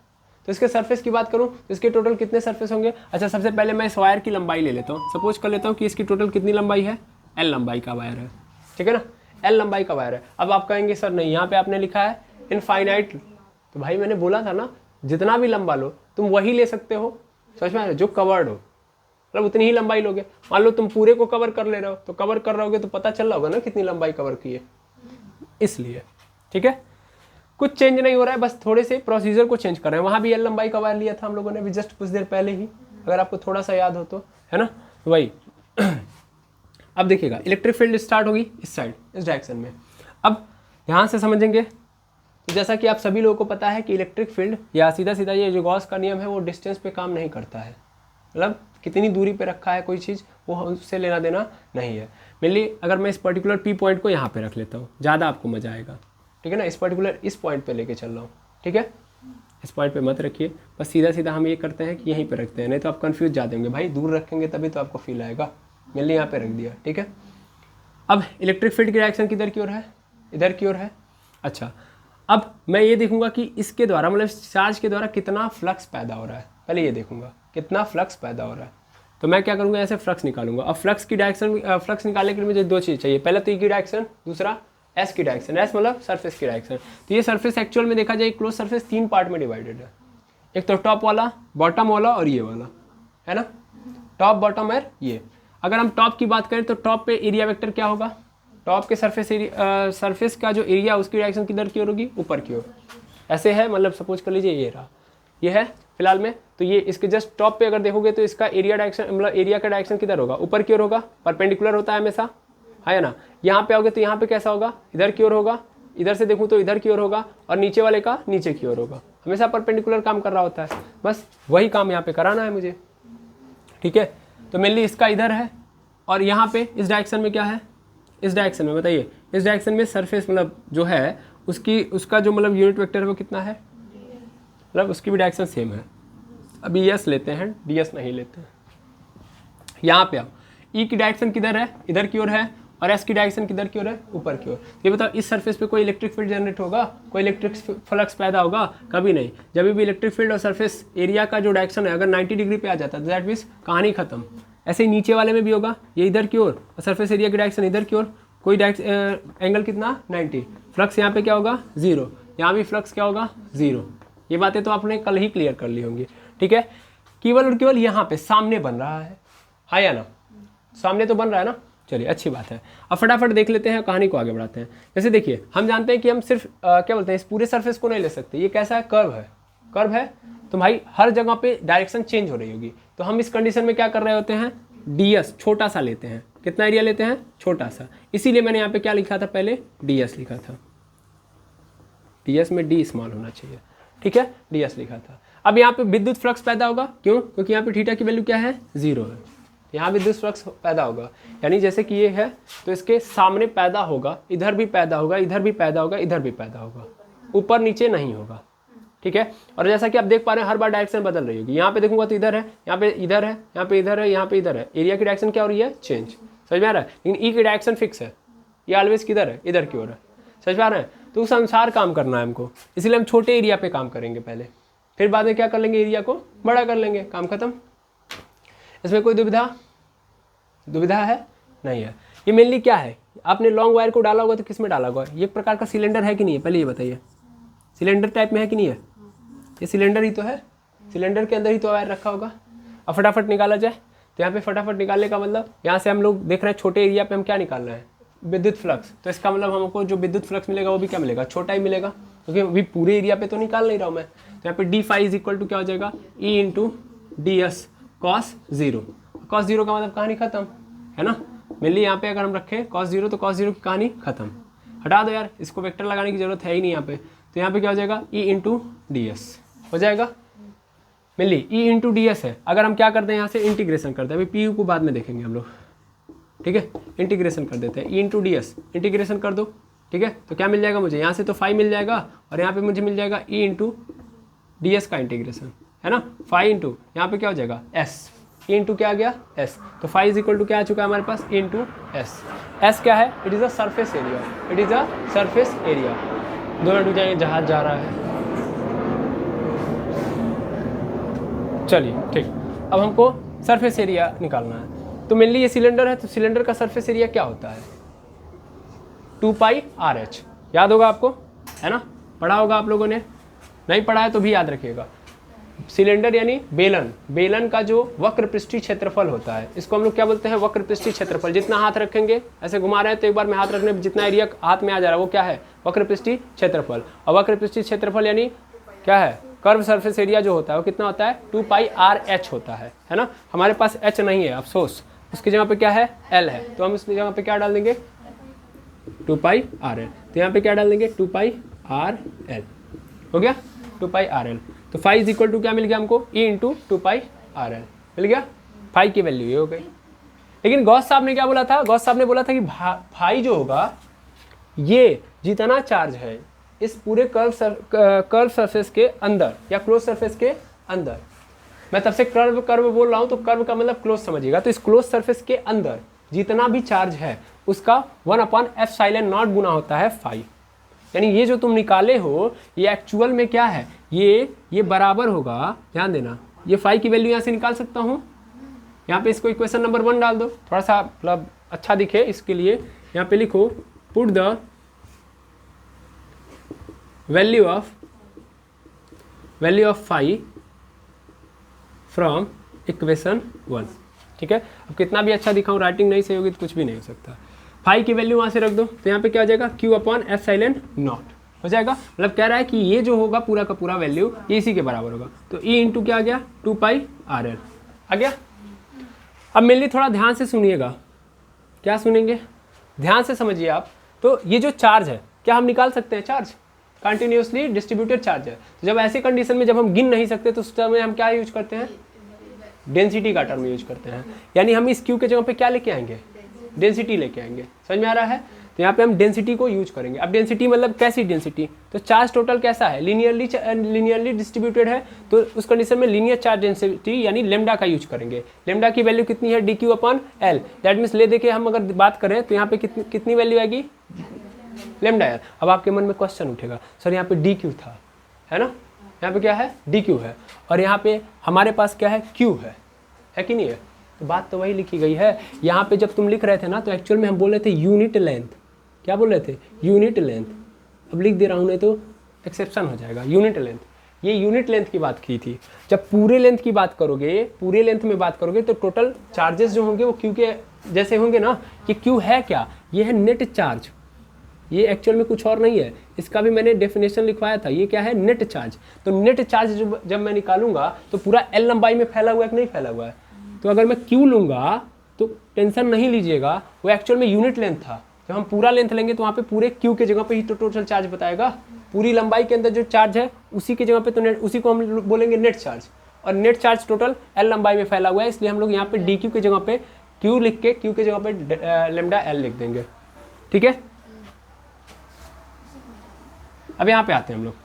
तो इसके सरफेस की बात करूँ तो इसके टोटल कितने सरफेस होंगे? अच्छा, सबसे पहले मैं इस वायर की लंबाई ले लेता हूँ। सपोज कर लेता हूँ कि इसकी टोटल कितनी लंबाई है? L लंबाई का वायर है, ठीक है ना? L लंबाई का वायर है। अब आप कहेंगे सर नहीं, यहाँ पे आपने लिखा है इनफाइनाइट। तो भाई मैंने बोला था ना, जितना भी लंबा लो तुम वही ले सकते हो, समझ में आ रहा है? जो कवर्ड हो, मतलब उतनी ही लंबाई लोगे। मान लो तुम पूरे को कवर कर ले रहे हो, तो कवर कर रहोगे तो पता चल रहा होगा ना कितनी लंबाई कवर की है, इसलिए, ठीक है? कुछ चेंज नहीं हो रहा है, बस थोड़े से प्रोसीजर को चेंज कर रहे हैं। वहाँ भी L लंबाई का वायर लिया था हम लोगों ने भी जस्ट कुछ देर पहले ही, अगर आपको थोड़ा सा याद हो तो, है ना? वही। अब देखिएगा, इलेक्ट्रिक फील्ड स्टार्ट होगी इस साइड, इस डायरेक्शन में। अब यहाँ से समझेंगे तो जैसा कि आप सभी लोगों को पता है कि इलेक्ट्रिक फील्ड या सीधा सीधा ये जो गॉस का नियम है वो डिस्टेंस पे काम नहीं करता है, मतलब कितनी दूरी पे रखा है कोई चीज़ वो उससे लेना देना नहीं है। मेनली अगर मैं इस पर्टिकुलर P पॉइंट को यहाँ पे रख लेता हूँ, ज़्यादा आपको मजा आएगा, ठीक है ना? इस पर्टिकुलर इस पॉइंट पे लेके चल रहा हूँ, ठीक है? इस पॉइंट पे मत रखिए, बस सीधा सीधा हम ये करते हैं कि यहीं पे रखते हैं, नहीं तो आप कंफ्यूज जाते होंगे। भाई दूर रखेंगे तभी तो आपको फील आएगा। मेनली यहाँ पे रख दिया, ठीक है? अब इलेक्ट्रिक फील्ड की डायरेक्शन किधर की ओर है? इधर की ओर है। अच्छा, अब मैं ये देखूंगा कि इसके द्वारा, मतलब चार्ज के द्वारा कितना फ्लक्स पैदा हो रहा है, पहले ये देखूंगा कितना फ्लक्स पैदा हो रहा है। तो मैं क्या करूँगा, ऐसे फ्लक्स निकालूंगा। अब फ्लक्स की डायरेक्शन, फ्लक्स निकालने के लिए मुझे दो चीज़ चाहिए, पहले तो ई की डायरेक्शन, दूसरा एस की डायरेक्शन। एस मतलब सरफेस की डायरेक्शन। तो ये सरफेस एक्चुअल में देखा जाए क्लोज सरफेस 3 पार्ट में डिवाइडेड है, एक तो टॉप वाला, बॉटम वाला और ये वाला, है ना? टॉप, बॉटम और ये। अगर हम टॉप की बात करें तो टॉप पे एरिया वेक्टर क्या होगा? टॉप के सरफेस एरिया, सरफेस का जो एरिया उसकी डायरेक्शन किधर की ओर होगी? ऊपर की ओर। ऐसे है, मतलब सपोज कर लीजिए ये रहा, ये है फिलहाल में, तो ये इसके जस्ट टॉप पे अगर देखोगे तो इसका एरिया डायरेक्शन, मतलब एरिया का डायरेक्शन किधर होगा? ऊपर की ओर होगा, परपेंडिकुलर होता है हमेशा, है ना? यहाँ पे आओगे तो यहाँ पे कैसा होगा? इधर की ओर होगा। इधर से देखूँ तो इधर की ओर होगा, और नीचे वाले का नीचे की ओर होगा। हमेशा परपेंडिकुलर काम कर रहा होता है, बस वही काम यहाँ पे कराना है मुझे, ठीक है? तो मेनली इसका इधर है, और यहाँ पे इस डायरेक्शन में क्या है? इस डायरेक्शन में बताइए, इस डायरेक्शन में सरफेस मतलब जो है उसकी, उसका जो मतलब यूनिट वेक्टर है वो कितना है? मतलब उसकी भी डायरेक्शन सेम है। अभी एस लेते हैं, डी एस नहीं लेते हैं। यहाँ पे आओ, ई की डायरेक्शन किधर है? इधर की ओर है, और एस की डायरेक्शन किधर की ओर है? ऊपर की ओर। ये बताओ, इस सरफेस पे कोई इलेक्ट्रिक फील्ड जनरेट होगा? कोई इलेक्ट्रिक फ्लक्स पैदा होगा? कभी नहीं। जब भी इलेक्ट्रिक फील्ड और सरफेस एरिया का जो डायरेक्शन है अगर 90 डिग्री पे आ जाता है तो दैट मीन्स कहानी खत्म। ऐसे ही नीचे वाले में भी होगा, ये इधर की ओर और सरफेस एरिया की डायरेक्शन इधर की ओर, कोई एंगल कितना? 90। फ्लक्स यहाँ पे क्या होगा? 0। यहाँ भी फ्लक्स क्या होगा? 0। ये बातें तो आपने कल ही क्लियर कर ली होंगी, ठीक है? केवल और केवल यहाँ पे सामने बन रहा है, हाँ या ना? सामने तो बन रहा है ना? चलिए अच्छी बात है। अब फटाफट देख लेते हैं, कहानी को आगे बढ़ाते हैं। जैसे देखिए, हम जानते हैं कि हम सिर्फ क्या बोलते हैं, इस पूरे सरफेस को नहीं ले सकते। ये कैसा है? कर्व है। कर्व है तो भाई हर जगह पे डायरेक्शन चेंज हो रही होगी। तो हम इस कंडीशन में क्या कर रहे होते हैं? ds छोटा सा लेते हैं। कितना एरिया लेते हैं? छोटा सा। इसीलिए मैंने यहाँ पे क्या लिखा था? पहले ds लिखा था। ds में d स्मॉल होना चाहिए, ठीक है? ds लिखा था। अब यहाँ पे विद्युत फ्लक्स पैदा होगा, क्यों? क्योंकि यहाँ पे थीटा की वैल्यू क्या है? 0 है। यहाँ विद्युत फ्लक्स पैदा होगा, यानी जैसे कि ये है तो इसके सामने पैदा होगा, इधर भी पैदा होगा, इधर भी पैदा होगा, इधर भी पैदा होगा, ऊपर नीचे नहीं होगा, ठीक है? और जैसा कि आप देख पा रहे हैं हर बार डायरेक्शन बदल रही होगी। यहाँ पे देखूंगा तो इधर है, यहाँ पे इधर है, यहाँ पे इधर है, यहाँ पे इधर है। एरिया की डायरेक्शन क्या हो रही है? चेंज। समझ में आ रहा है। लेकिन ई की डायरेक्शन फिक्स है, ये ऑलवेज किधर है, इधर की ओर है, समझ में आ रहा है। तो उस अनुसार काम करना है हमको, इसलिए हम छोटे एरिया पे काम करेंगे पहले, फिर बाद में क्या कर लेंगे, एरिया को बड़ा कर लेंगे, काम खत्म। इसमें कोई दुविधा है नहीं है। ये मेनली क्या है, आपने लॉन्ग वायर को डाला होगा तो किस में डाला होगा, ये एक प्रकार का सिलेंडर है कि नहीं है, पहले ये बताइए, सिलेंडर टाइप में है कि नहीं है, ये सिलेंडर ही तो है, सिलेंडर के अंदर ही तो वायर रखा होगा। अब फटाफट निकाला जाए, तो यहाँ पे फटाफट निकालने का मतलब, यहाँ से हम लोग देख रहे हैं छोटे एरिया पे हम क्या निकालना है, विद्युत फ्लक्स, तो इसका मतलब हमको जो विद्युत फ्लक्स मिलेगा वो भी क्या मिलेगा, छोटा ही मिलेगा, क्योंकि अभी पूरे एरिया पे तो निकाल नहीं रहा हूँ मैं। तो यहाँ पे D phi is equal to क्या हो जाएगा, E into D S cos zero. Cos zero का मतलब कहानी खत्म है ना, मेनली यहाँ पे अगर हम रखें कॉस जीरो तो कॉस जीरो की कहानी खत्म, हटा दो यार, इसको वेक्टर लगाने की जरूरत है ही नहीं यहाँ पे। तो यहाँ पे क्या हो जाएगा, ई इंटू डी एस हो जाएगा, मेनली ई इंटू डी एस है। अगर हम क्या करते हैं यहाँ से इंटीग्रेशन करते हैं, अभी पी यू को बाद में देखेंगे हम लोग, ठीक है, इंटीग्रेशन कर देते हैं, ई इंटू डी एस इंटीग्रेशन कर दो, ठीक है। तो क्या मिल जाएगा मुझे, यहाँ से तो फाई मिल जाएगा और यहाँ पे मुझे मिल जाएगा ई इंटू डी एस का इंटीग्रेशन, है ना, फाई इंटू यहाँ पे क्या हो जाएगा एस, ई इंटू क्या आ गया एस। तो फाई इज इक्वल टू क्या आ चुका है हमारे पास, ई इंटू एस। एस क्या है, it is a surface area, it is a surface area. 2 minute रुक जाएंगे, जहाज जा रहा है, चलिए ठीक। अब हमको सरफेस एरिया निकालना है, तो मेनली ये सिलेंडर है, तो सिलेंडर का सरफेस एरिया क्या होता है, 2 पाई आर एच, याद होगा आपको, है ना, पढ़ा होगा आप लोगों ने, नहीं पढ़ा है तो भी याद रखिएगा। सिलेंडर यानी बेलन, बेलन का जो वक्र पृष्ठीय क्षेत्रफल होता है, इसको हम लोग क्या बोलते हैं, वक्र पृष्ठीय क्षेत्रफल। जितना हाथ रखेंगे, ऐसे घुमा रहे हैं तो एक बार में हाथ रखने जितना एरिया हाथ में आ जा रहा है वो क्या है, वक्र पृष्ठीय क्षेत्रफल। और वक्र पृष्ठीय क्षेत्रफल यानी क्या है, कर्व सरफेस एरिया जो होता है वो कितना होता है, 2 पाई आर एच होता है ना। हमारे पास एच नहीं है अफसोस, उसकी जगह पे क्या है, एल है, तो हम इसकी जगह पे क्या डाल देंगे, 2 पाई आर एल। तो यहाँ पे क्या डाल देंगे, 2 पाई आर एल, हो गया 2 पाई आर एल। तो फाई इज इक्वल टू क्या मिल गया हमको, ई इंटू 2 पाई आर एल मिल गया, फाई की वैल्यू ये हो गई। लेकिन गॉस साहब ने क्या बोला था, गॉस साहब ने बोला था कि फाई जो होगा ये जितना चार्ज है इस पूरे कर्व सरफेस के अंदर या क्लोज सरफेस के अंदर, मैं तब से कर्व बोल रहा हूँ, तो कर्व का मतलब क्लोज समझिएगा, तो इस क्लोज सरफेस के अंदर जितना भी चार्ज है उसका 1/ε0 गुना होता है फाई। यानी ये जो तुम निकाले हो ये एक्चुअल में क्या है, ये बराबर होगा, ध्यान देना, ये फाई की वैल्यू यहाँ से निकाल सकता हूँ, यहाँ पे इसको इक्वेशन नंबर 1 डाल दो, थोड़ा सा मतलब अच्छा दिखे इसके लिए, यहाँ पे लिखो put the value of phi from equation 1, ठीक है। अब कितना भी अच्छा दिखाऊं, राइटिंग नहीं सही होगी तो कुछ भी नहीं हो सकता। फाई की वैल्यू वहाँ से रख दो, तो यहाँ पे क्या हो जाएगा, Q/ε0 हो जाएगा, मतलब कह रहा है कि ये जो होगा पूरा का पूरा वैल्यू ये इसी के बराबर होगा। तो E इंटू क्या आ गया, 2 पाई आर एल आ गया। अब मेनली थोड़ा ध्यान से सुनिएगा, क्या सुनेंगे, ध्यान से समझिए आप। तो ये जो चार्ज है क्या हम निकाल सकते हैं, चार्ज कंटिन्यूसली डिस्ट्रीब्यूटेड चार्ज है। तो जब ऐसी कंडीशन में जब हम गिन नहीं सकते तो उस समय हम क्या यूज करते हैं, डेंसिटी का टर्म यूज करते हैं। यानी हम इस Q के जगह पे क्या लेके आएंगे, डेंसिटी लेके आएंगे, समझ में आ रहा है। तो यहाँ पे हम डेंसिटी को यूज करेंगे। अब डेंसिटी मतलब कैसी डेंसिटी, तो चार्ज टोटल कैसा है, लीनियरली डिस्ट्रीब्यूटेड है, तो उस कंडीशन में लीनियर चार्ज डेंसिटी यानी लेमडा का यूज करेंगे। लेमडा की वैल्यू कितनी है, dQ/L, दैट मीन्स ले देके हम अगर बात करें तो यहाँ पे कितनी वैल्यू आएगी, लेमडा एल। अब आपके मन में क्वेश्चन उठेगा, सर यहाँ पे dQ था, है ना, यहाँ पे क्या है, dQ है, और यहाँ पे हमारे पास क्या है, Q है कि नहीं है। तो बात तो वही लिखी गई है। यहाँ पे जब तुम लिख रहे थे ना तो एक्चुअल में हम बोल रहे थे यूनिट लेंथ, क्या बोल रहे थे, यूनिट लेंथ। अब लिख दे रहा हूँ नहीं तो एक्सेप्शन हो जाएगा, यूनिट लेंथ, ये यूनिट लेंथ की बात की थी। जब पूरे लेंथ की बात करोगे, पूरे लेंथ में बात करोगे तो टोटल चार्जेस जो होंगे वो Q के जैसे होंगे ना। ये Q है क्या, ये है नेट चार्ज, ये एक्चुअल में कुछ और नहीं है, इसका भी मैंने डेफिनेशन लिखवाया था। ये क्या है, नेट चार्ज। तो नेट चार्ज जब मैं निकालूंगा तो पूरा L लंबाई में फैला हुआ है कि नहीं फैला हुआ है। तो अगर मैं Q लूंगा तो टेंशन नहीं लीजिएगा, वो एक्चुअल में यूनिट लेंथ था। जब हम पूरा लेंथ लेंगे तो वहाँ पे पूरे Q के जगह पे ही तो टोटल चार्ज बताएगा। पूरी लंबाई के अंदर जो चार्ज है उसी के जगह पे तो नेट, उसी को हम बोलेंगे नेट चार्ज। और नेट चार्ज टोटल L लंबाई में फैला हुआ है, इसलिए हम लोग यहाँ पे DQ के जगह पे Q लिख के Q के जगह पे लेमडा L लिख देंगे, ठीक है। अब यहाँ पे आते हैं हम लोग।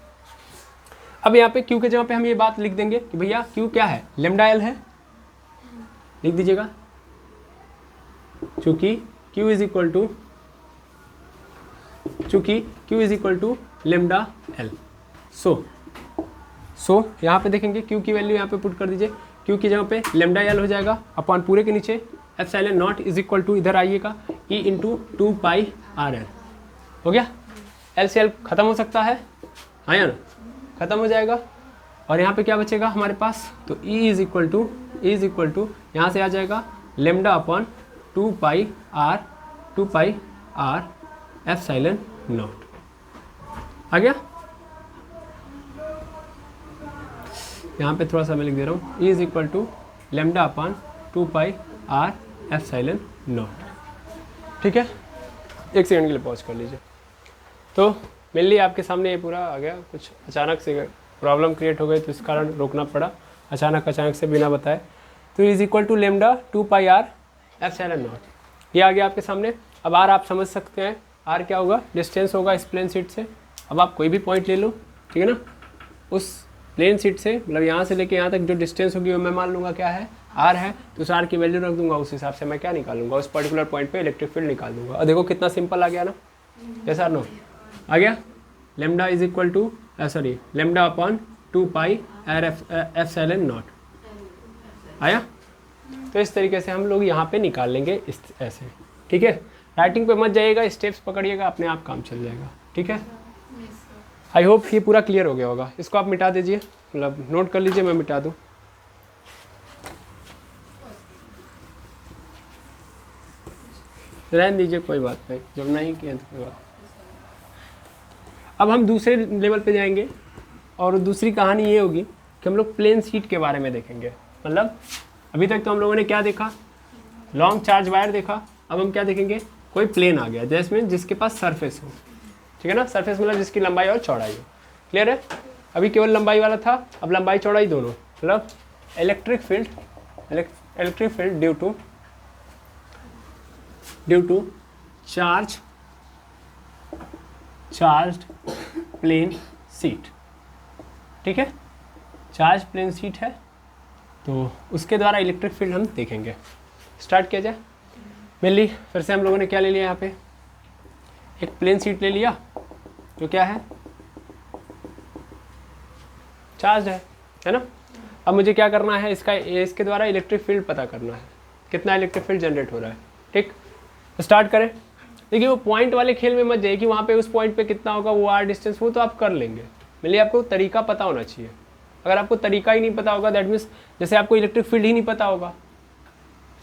अब यहाँ पे Q के जगह पे हम ये बात लिख देंगे कि भैया Q क्या है, लेमडा L है, लिख दीजिएगा। चूँकि Q is equal to lambda L. So यहाँ पे देखेंगे Q की वैल्यू यहाँ पे पुट कर दीजिए, Q की जगह पे लेमडा एल हो जाएगा अपॉन पूरे के नीचे epsilon nought is equal to, इधर आइएगा, E इंटू 2πr हो गया। एल से एल खत्म हो सकता है, हाँ या ना, खत्म हो जाएगा। और यहाँ पे क्या बचेगा हमारे पास, तो E इज इक्वल टू यहाँ से आ जाएगा lambda upon 2πr epsilon naught आ गया। यहाँ पे थोड़ा सा मैं लिख दे रहा हूँ, E is equal to lambda upon 2πr epsilon nought. ठीक है, एक सेकंड के लिए पॉज कर लीजिए। तो मेनली आपके सामने ये पूरा आ गया, कुछ अचानक से प्रॉब्लम क्रिएट हो गई तो इस कारण रोकना पड़ा अचानक से बिना बताए। तो is equal to lambda 2πr epsilon nought ये आ गया आपके सामने। अब आर आप समझ सकते हैं, आर क्या होगा, डिस्टेंस होगा इस प्लेन शीट से। अब आप कोई भी पॉइंट ले लो, ठीक है ना, उस प्लेन शीट से मतलब यहाँ से लेके यहाँ तक जो डिस्टेंस होगी वो मैं मान लूँगा क्या है, आर है, तो उस आर की वैल्यू रख दूंगा, उस हिसाब से मैं क्या निकालूंगा, उस पर्टिकुलर पॉइंट पे इलेक्ट्रिक फील्ड निकाल दूंगा। और देखो कितना सिंपल आ गया ना, यस और नो आ गया। Lambda is equal to lambda upon 2πr epsilon nought आया। तो इस तरीके से हम लोग यहाँ पे निकाल लेंगे इस ऐसे, ठीक है। राइटिंग पे मत जाइएगा, स्टेप्स पकड़िएगा, अपने आप काम चल जाएगा, ठीक है। आई होप ये पूरा क्लियर हो गया होगा। इसको आप मिटा दीजिए, मतलब नोट कर लीजिए, मैं मिटा दूँ। रहने दीजिए, कोई बात नहीं, जब नहीं किया तो कोई बात। अब हम दूसरे लेवल पे जाएंगे और दूसरी कहानी ये होगी कि हम लोग प्लेन शीट के बारे में देखेंगे। मतलब अभी तक तो हम लोगों ने क्या देखा, लॉन्ग चार्ज वायर देखा। अब हम क्या देखेंगे, कोई प्लेन आ गया जिसमें जिसके पास सरफेस हो, ठीक है ना। सरफेस मतलब जिसकी लंबाई और चौड़ाई हो, क्लियर है। अभी केवल लंबाई वाला था, अब लंबाई चौड़ाई दोनों, मतलब electric field due to charged plane sheet, ठीक है। चार्ज प्लेन शीट है तो उसके द्वारा इलेक्ट्रिक फील्ड हम देखेंगे। स्टार्ट किया जाए। मेनली फिर से हम लोगों ने क्या ले लिया, यहाँ पे एक प्लेन शीट ले लिया जो क्या है, चार्ज है ना। अब मुझे क्या करना है, इसके द्वारा इलेक्ट्रिक फील्ड पता करना है, कितना इलेक्ट्रिक फील्ड जनरेट हो रहा है, ठीक। स्टार्ट करें। देखिए वो पॉइंट वाले खेल में मत जाइए कि वहाँ पे उस पॉइंट पे कितना होगा, वो आर डिस्टेंस, वो तो आप कर लेंगे। मेनली आपको तरीका पता होना चाहिए। अगर आपको तरीका ही नहीं पता होगा, दैट मीन्स जैसे आपको इलेक्ट्रिक फील्ड ही नहीं पता होगा।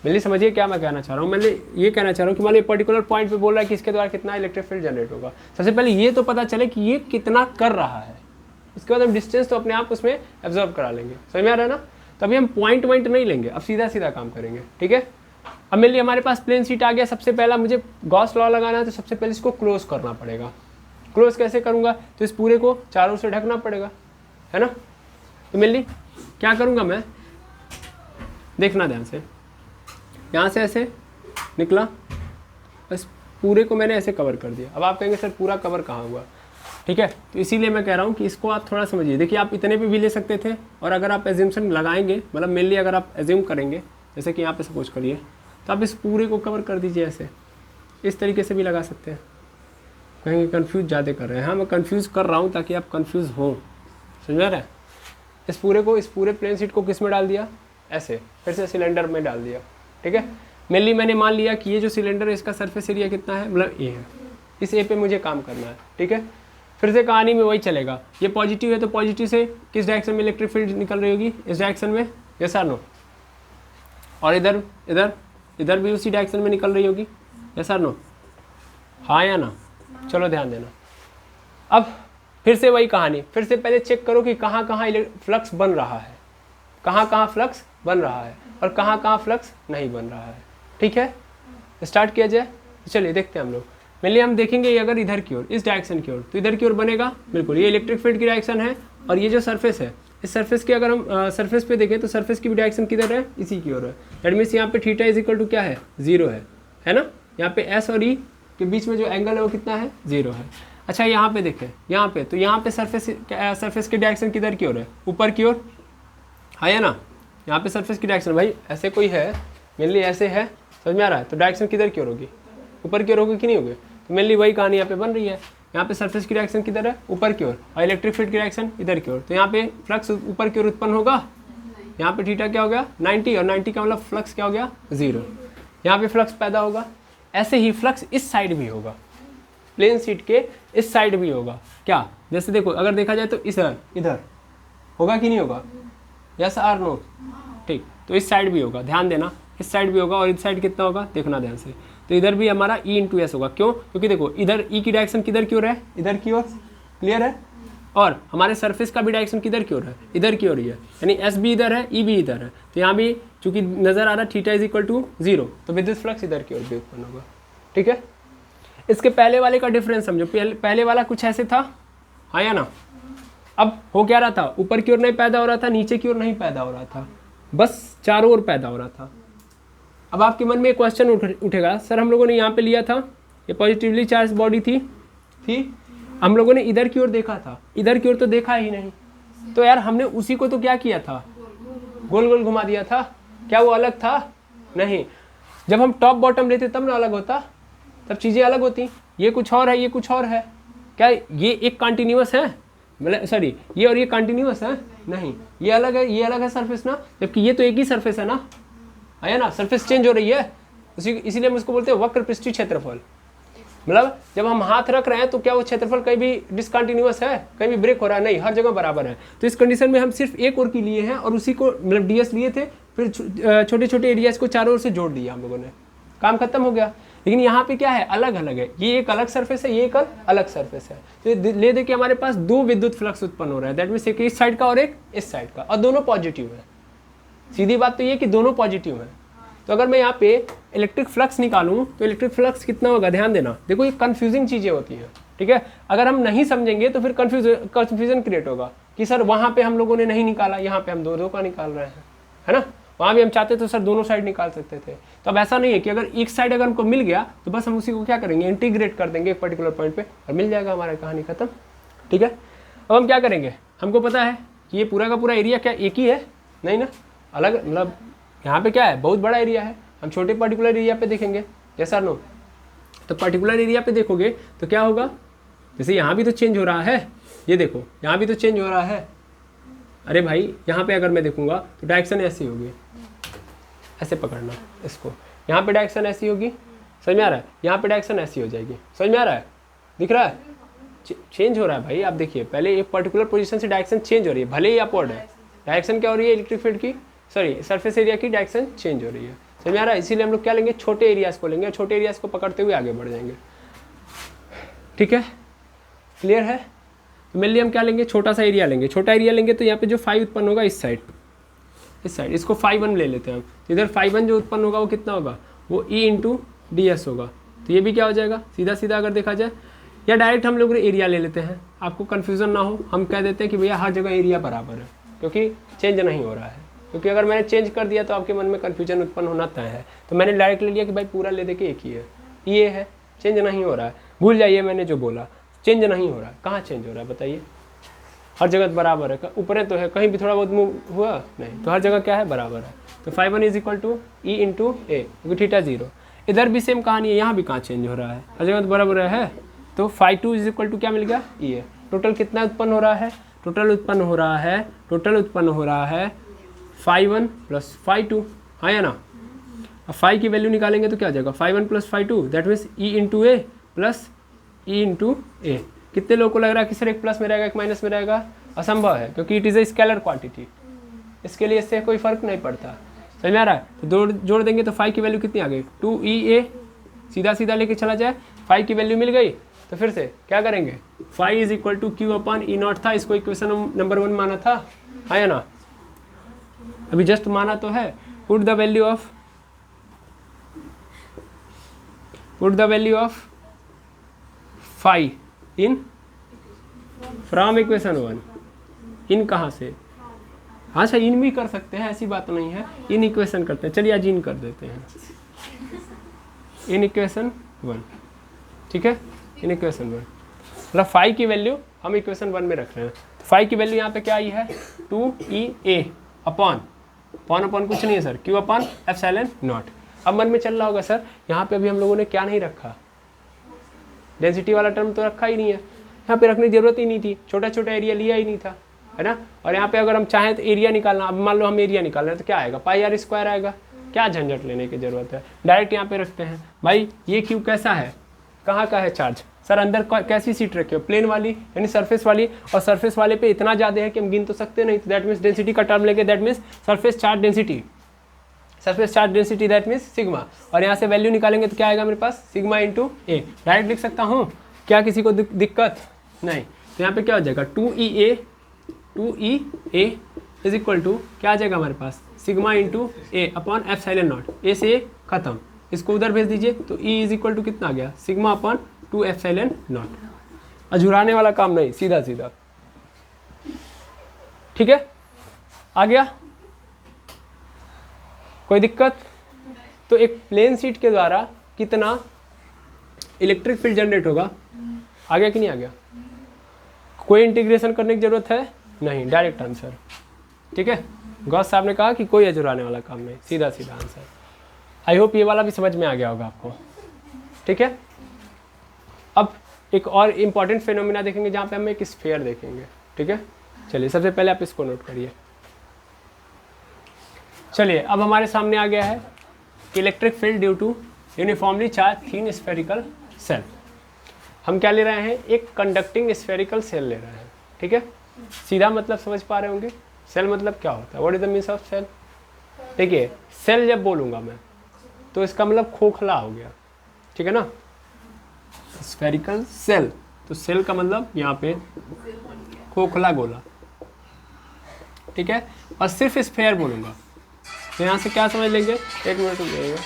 मेनली समझिए क्या मैं कहना चाह रहा हूँ। मैंने ये कहना चाह रहा हूँ कि मान लीजिए पर्टिकुलर पॉइंट पे बोल रहा है कि इसके द्वारा कितना इलेक्ट्रिक फील्ड जनरेट होगा। सबसे पहले ये तो पता चले कि ये कितना कर रहा है, इसके बाद हम डिस्टेंस तो अपने आप उसमें एब्जॉर्व करा लेंगे। समझ में आ रहा है ना। तभी हम पॉइंट नहीं लेंगे, अब सीधा सीधा काम करेंगे, ठीक है। अब मेरे लिए हमारे पास प्लेन शीट आ गया। सबसे पहला मुझे गॉस लॉ लगाना है, तो सबसे पहले इसको क्लोज करना पड़ेगा। क्लोज कैसे करूँगा, तो इस पूरे को चारों से ढकना पड़ेगा, है ना। तो मेरे लिए क्या करूँगा मैं, देखना ध्यान से, यहाँ से ऐसे निकला, बस पूरे को मैंने ऐसे कवर कर दिया। अब आप कहेंगे सर पूरा कवर कहाँ हुआ, ठीक है। तो इसीलिए मैं कह रहा हूँ कि इसको आप थोड़ा समझिए। देखिए आप इतने पे भी ले सकते थे, और अगर आप एज्यूम्शन लगाएंगे, मतलब मेनली अगर आप एज्यूम करेंगे, जैसे कि यहाँ पे सपोज करिए, तो आप इस पूरे को कवर कर दीजिए ऐसे, इस तरीके से भी लगा सकते हैं। कहेंगे कन्फ्यूज़ ज़्यादा कर रहे हैं, हाँ मैं कन्फ्यूज़ कर रहा हूँ ताकि आप कन्फ्यूज़ हो, समझ रहे हैं। इस पूरे प्लेन शीट को किस में डाल दिया, ऐसे, फिर से सिलेंडर में डाल दिया, ठीक है। मेनली मैंने मान लिया कि ये जो सिलेंडर है इसका सरफेस एरिया कितना है, मतलब ए है, इस ए पे मुझे काम करना है, ठीक है। फिर से कहानी में वही चलेगा, ये पॉजिटिव है तो पॉजिटिव से किस डायरेक्शन में इलेक्ट्रिक फील्ड निकल रही होगी, इस डायरेक्शन में, यस और नो। और इधर भी उसी डायरेक्शन में निकल रही होगी, यस और नो, हाँ या ना। चलो ध्यान देना। अब फिर से वही कहानी, फिर से पहले चेक करो कि कहाँ कहाँ फ्लक्स बन रहा है, कहाँ फ्लक्स बन रहा है और कहाँ फ्लक्स नहीं बन रहा है, ठीक है। स्टार्ट किया जाए। चलिए देखते हैं हम लोग। मेनली हम देखेंगे अगर इधर की ओर, इस डायरेक्शन की ओर, तो इधर की ओर बनेगा, बिल्कुल ये इलेक्ट्रिक फील्ड की डायरेक्शन है। और ये जो सरफेस है, इस सरफेस की अगर हम सरफेस पे देखें तो सरफेस की भी डायरेक्शन किधर है, इसी की ओर है। दैट मीन्स यहाँ पे थीटा इज इक्वल टू क्या है, 0 है ना। यहाँ पे एस और ई के बीच में जो एंगल है वो कितना है, 0 है। अच्छा यहाँ पे देखें, यहाँ पे तो यहाँ पे सरफेस की डायरेक्शन किधर की ओर है, ऊपर की ओर है ना। यहाँ पे सरफेस की डायरेक्शन भाई ऐसे कोई है, मेनली ऐसे है समझ में आ रहा है? तो डायरेक्शन किधर की ओर होगी? ऊपर की ओर होगी कि नहीं होगी? तो मेनली वही कहानी यहाँ पे बन रही है। यहाँ पे सरफेस की डायरेक्शन किधर है? ऊपर की ओर, और इलेक्ट्रिक फील्ड की डायरेक्शन इधर की ओर। तो यहाँ पे फ्लक्स ऊपर की ओर उत्पन्न होगा। यहाँ पे थीटा क्या हो गया? 90, और 90 का मतलब फ्लक्स क्या हो गया? 0। यहाँ पे फ्लक्स पैदा होगा। ऐसे ही फ्लक्स इस साइड भी होगा, प्लेन शीट के इस साइड भी होगा। क्या? जैसे देखो, अगर देखा जाए तो इधर होगा कि नहीं होगा? Yes or no? ठीक, तो इस साइड भी होगा, ध्यान देना, इस साइड भी होगा। और इस साइड कितना होगा देखना ध्यान से। तो इधर भी हमारा ई इंटू एस होगा। क्यों? क्योंकि देखो इधर ई की डायरेक्शन किधर की ओर है? इधर की ओर। क्लियर है? और हमारे सरफेस का भी डायरेक्शन किधर की ओर है? इधर की ओर ही है। यानी एस भी इधर है, ई भी इधर है। तो यहाँ भी चूंकि नजर आ रहा है थीटा इज इक्वल टू 0, तो विद्युत फ्लक्स इधर की ओर भी उत्पन्न होगा। ठीक है? इसके पहले वाले का डिफरेंस समझो। पहले वाला कुछ ऐसे था, हाँ या ना? अब हो क्या रहा था? ऊपर की ओर नहीं पैदा हो रहा था, नीचे की ओर नहीं पैदा हो रहा था, बस चारों ओर पैदा हो रहा था। अब आपके मन में एक क्वेश्चन उठेगा, सर हम लोगों ने यहाँ पे लिया था, ये पॉजिटिवली चार्ज बॉडी थी, हम लोगों ने इधर की ओर देखा था, इधर की ओर तो देखा ही नहीं। तो यार हमने उसी को तो क्या किया था? गोल गोल घुमा दिया था। क्या वो अलग था? नहीं। जब हम टॉप बॉटम लेते तब ना अलग होता, तब चीज़ें अलग होती। ये कुछ और है, ये कुछ और है। क्या ये एक कंटिन्यूअस है? मतलब सॉरी, ये और ये कंटिन्यूअस है? नहीं, ये अलग है, ये अलग है सरफेस ना, जबकि ये तो एक ही सरफेस है ना, है ना? सरफेस चेंज हो रही है, इसीलिए हम उसको बोलते हैं वक्र पृष्ठीय क्षेत्रफल। मतलब जब हम हाथ रख रहे हैं तो क्या वो क्षेत्रफल कहीं भी डिसकंटिन्यूअस है, कहीं भी ब्रेक हो रहा है? नहीं, हर जगह बराबर है। तो इस कंडीशन में हम सिर्फ एक ओर की लिए हैं और उसी को मतलब डीएस लिए थे, फिर छोटे छोटे एरियाज को चारों ओर से जोड़ दिया हम लोगों ने, काम खत्म हो गया। लेकिन यहाँ पे क्या है? अलग अलग है। ये एक अलग सरफेस है, ये एक अलग सरफेस है। तो ले दे के हमारे पास दो विद्युत फ्लक्स उत्पन्न हो रहा है। दैट मीन्स एक इस साइड का और एक इस साइड का, और दोनों पॉजिटिव है। सीधी बात तो ये कि दोनों पॉजिटिव है। तो अगर मैं यहाँ पे इलेक्ट्रिक फ्लक्स निकालूं तो इलेक्ट्रिक फ्लक्स कितना होगा? ध्यान देना। देखो ये कंफ्यूजिंग चीज़ें होती हैं, ठीक है? अगर हम नहीं समझेंगे तो फिर कंफ्यूजन क्रिएट होगा कि सर वहाँ पे हम लोगों ने नहीं निकाला, यहाँ पे हम दो का निकाल रहे हैं, है ना? वहाँ भी हम चाहते तो सर दोनों साइड निकाल सकते थे। तो अब ऐसा नहीं है कि अगर एक साइड अगर हमको मिल गया तो बस हम उसी को क्या करेंगे? इंटीग्रेट कर देंगे एक पर्टिकुलर पॉइंट पे और मिल जाएगा, हमारा कहानी खत्म। ठीक है? अब हम क्या करेंगे? हमको पता है कि ये पूरा का पूरा एरिया क्या एक ही है? नहीं ना, अलग। मतलब यहाँ पे क्या है? बहुत बड़ा एरिया है। हम छोटे पर्टिकुलर एरिया पे देखेंगे, जैसा नो। तो पर्टिकुलर एरिया पे देखोगे तो क्या होगा? जैसे यहाँ भी तो चेंज हो रहा है, ये देखो यहाँ भी तो चेंज हो रहा है। अरे भाई यहाँ पे अगर मैं देखूंगा तो डायरेक्शन ऐसी होगी, ऐसे पकड़ना इसको, यहाँ पे डायरेक्शन ऐसी होगी, समझ में आ रहा है? यहाँ पे डायरेक्शन ऐसी हो जाएगी, समझ में आ रहा है? दिख रहा है? चेंज हो रहा है भाई। आप देखिए, पहले एक पर्टिकुलर पोजीशन से डायरेक्शन चेंज हो रही है, भले ही अपवर्ड है। डायरेक्शन क्या हो रही है? इलेक्ट्रिक फील्ड की, सॉरी सरफेस एरिया की डायरेक्शन चेंज हो रही है। समझ में आ रहा है? इसीलिए हम लोग क्या लेंगे? छोटे एरियाज को लेंगे और छोटे एरियाज को पकड़ते हुए आगे बढ़ जाएंगे। ठीक है? क्लियर है? तो मेनली हम क्या लेंगे? छोटा सा एरिया लेंगे। छोटा एरिया लेंगे तो यहाँ पे जो फाई उत्पन्न होगा इस साइड, इसको φ1 ले लेते हैं हम। तो इधर φ1 जो उत्पन्न होगा वो कितना होगा? वो E इंटू डी एस होगा। तो ये भी क्या हो जाएगा? सीधा सीधा अगर देखा जाए, या डायरेक्ट हम लोग एरिया ले लेते हैं, आपको कन्फ्यूजन ना हो, हम कह देते हैं कि भैया हर जगह एरिया बराबर है, क्योंकि चेंज नहीं हो रहा है। क्योंकि अगर मैंने चेंज कर दिया तो आपके मन में कन्फ्यूजन उत्पन्न होना तय है। तो मैंने डायरेक्ट ले लिया कि भाई पूरा ले दे के एक ही है, ये है, चेंज नहीं हो रहा है। भूल जाइए मैंने जो बोला, चेंज नहीं हो रहा है। कहाँ चेंज हो रहा है बताइए? हर जगह बराबर है। ऊपर तो है, कहीं भी थोड़ा बहुत मूव हुआ नहीं, तो हर जगह क्या है? बराबर है। तो φ1 is equal to E into A, क्योंकि थीटा 0। इधर भी सेम कहानी है, यहाँ भी कहाँ चेंज हो रहा है? हर जगह तो बराबर है। तो φ2 इज इक्वल टू क्या मिल गया? ई ए। टोटल कितना उत्पन्न हो रहा है? टोटल उत्पन्न हो रहा है φ1 प्लस φ2, हाँ या ना? अब फाई की वैल्यू निकालेंगे तो क्या आ जाएगा? φ1 plus φ2, that means E into A plus E into A. कितने लोगों को लग रहा है कि सर एक प्लस में रहेगा एक माइनस में रहेगा? असंभव है, क्योंकि it is a scalar quantity. इसके लिए इससे कोई फर्क नहीं पड़ता। समझ में आ रहा है? तो जोड़ देंगे तो फाई की वैल्यू कितनी आ गई? 2EA। सीधा सीधा लेके चला जाए, फाई की वैल्यू मिल गई। तो फिर से क्या करेंगे? Phi is equal to Q upon E nought था, इसको इक्वेशन नंबर 1 माना था, है ना? अभी जस्ट माना तो है। Put the value of phi in from equation 1। In कहाँ से? हाँ सर, इन भी कर सकते हैं, ऐसी बात नहीं है। इन इक्वेशन करते हैं, चलिए आज इन कर देते हैं। इन इक्वेशन 1, ठीक है? इन इक्वेशन 1 मतलब फाई की वैल्यू हम इक्वेशन 1 में रख रहे हैं। तो फाई की वैल्यू यहाँ पे क्या आई है? 2EA अपॉन कुछ नहीं है sir, Q upon epsilon not. अब मन में चल रहा होगा सर यहाँ पे अभी हम लोगों ने क्या नहीं रखा, डेंसिटी वाला टर्म तो रखा ही नहीं है, यहाँ पे रखने की जरूरत ही नहीं थी, छोटा छोटा एरिया लिया ही नहीं था, है ना। और यहाँ पे अगर हम चाहें तो एरिया निकालना, अब मान लो हम एरिया निकाल रहे हैं तो क्या आएगा, पाई आर स्क्वायर आएगा, क्या झंझट लेने की जरूरत है, डायरेक्ट यहाँ पे रखते हैं। भाई ये क्यूब कैसा है, कहाँ का है चार्ज, सर अंदर कैसी सीट रखी हो, प्लेन वाली यानी सरफेस वाली, और सरफेस वाले पे इतना ज़्यादा है कि हम गिन तो सकते नहीं, दैट मीन्स डेंसिटी का टर्म लेके, that means surface charge density, surface charge density that means sigma, और यहाँ से वैल्यू निकालेंगे तो क्या आएगा मेरे पास, सिग्मा इंटू ए, डायरेक्ट लिख सकता हूँ, क्या किसी को दिक्कत नहीं। तो यहाँ पे क्या हो जाएगा 2EA इज इक्वल टू क्या आ जाएगा हमारे पास, sigma into A upon epsilon naught, A से ए खत्म, इसको उधर भेज दीजिए तो E इज इक्वल टू कितना आ गया, सिग्मा अपॉन 2 एप्सिलॉन नॉट, अझुराने वाला काम नहीं, सीधा सीधा, ठीक है, आ गया, कोई दिक्कत। तो एक प्लेन शीट के द्वारा कितना इलेक्ट्रिक फील्ड जनरेट होगा, आ गया कि नहीं आ गया, कोई इंटीग्रेशन करने की जरूरत है नहीं, डायरेक्ट आंसर, ठीक है। गॉस साहब ने कहा कि कोई अजुराने वाला काम नहीं, सीधा सीधा आंसर। आई होप ये वाला भी समझ में आ गया होगा आपको, ठीक है। अब एक और इम्पॉर्टेंट फिनोमिना देखेंगे जहाँ पे हम एक स्फीयर देखेंगे, ठीक है। चलिए सबसे पहले आप इसको नोट करिए। चलिए अब हमारे सामने आ गया है electric field due to uniformly charge thin spherical shell. हम क्या ले रहे हैं, एक कंडक्टिंग स्फेरिकल सेल ले रहे हैं, ठीक है। सीधा मतलब समझ पा रहे होंगे, सेल मतलब क्या होता है, what is the means of shell. देखिए सेल जब बोलूँगा मैं तो इसका मतलब खोखला हो गया, ठीक है ना, स्फेरिकल सेल, तो सेल का मतलब यहाँ पे खोखला गोला, ठीक है। और सिर्फ स्फेयर बोलूँगा तो यहाँ से क्या समझ लेंगे, एक मिनट रुक जाइएगा,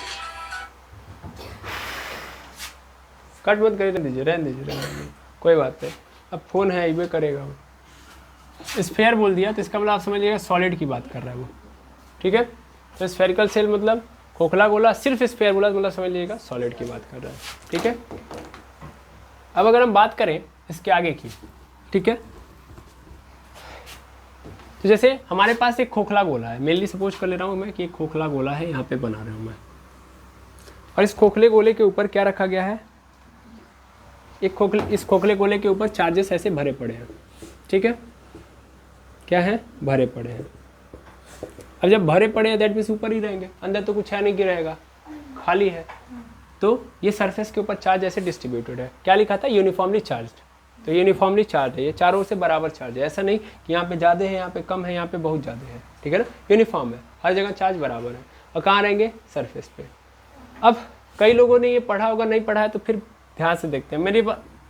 कट मत करिए, रहने दीजिए, कोई बात नहीं, अब फोन है इबे करेगा वो। स्फेयर बोल दिया तो इसका मतलब आप समझ लीजिएगा सॉलिड की बात कर रहा है वो, ठीक है। तो स्फेरिकल सेल मतलब खोखला गोला, सिर्फ स्फेयर बोला तो मतलब समझ लीजिएगा सॉलिड की बात कर रहा है, ठीक है। अब अगर हम बात करें इसके आगे की, ठीक है, तो जैसे हमारे पास एक खोखला गोला है, मेनली सपोज कर ले रहा हूँ मैं कि एक खोखला गोला है, यहाँ पे बना रहा हूँ मैं, और इस खोखले गोले के ऊपर क्या रखा गया है, इस खोखले गोले के ऊपर चार्जेस ऐसे भरे पड़े हैं, ठीक है, क्या है, भरे पड़े हैं। अब जब भरे पड़े हैं दैट मीन्स ऊपर ही रहेंगे, अंदर तो कुछ है नहीं कि रहेगा, खाली है, तो ये सरफेस के ऊपर चार्ज ऐसे डिस्ट्रीब्यूटेड है, क्या लिखा था, यूनिफॉर्मली चार्ज्ड, तो यूनिफॉर्मली चार्ज है, ये चारों से बराबर चार्ज है, ऐसा नहीं कि यहाँ पे ज़्यादा है, यहाँ पे कम है, यहाँ पे बहुत ज़्यादा है, ठीक है ना, यूनिफॉर्म है, हर जगह चार्ज बराबर है, और कहाँ रहेंगे, सरफेस पे। अब कई लोगों ने ये पढ़ा होगा, नहीं पढ़ा है तो फिर ध्यान से देखते हैं। मेरे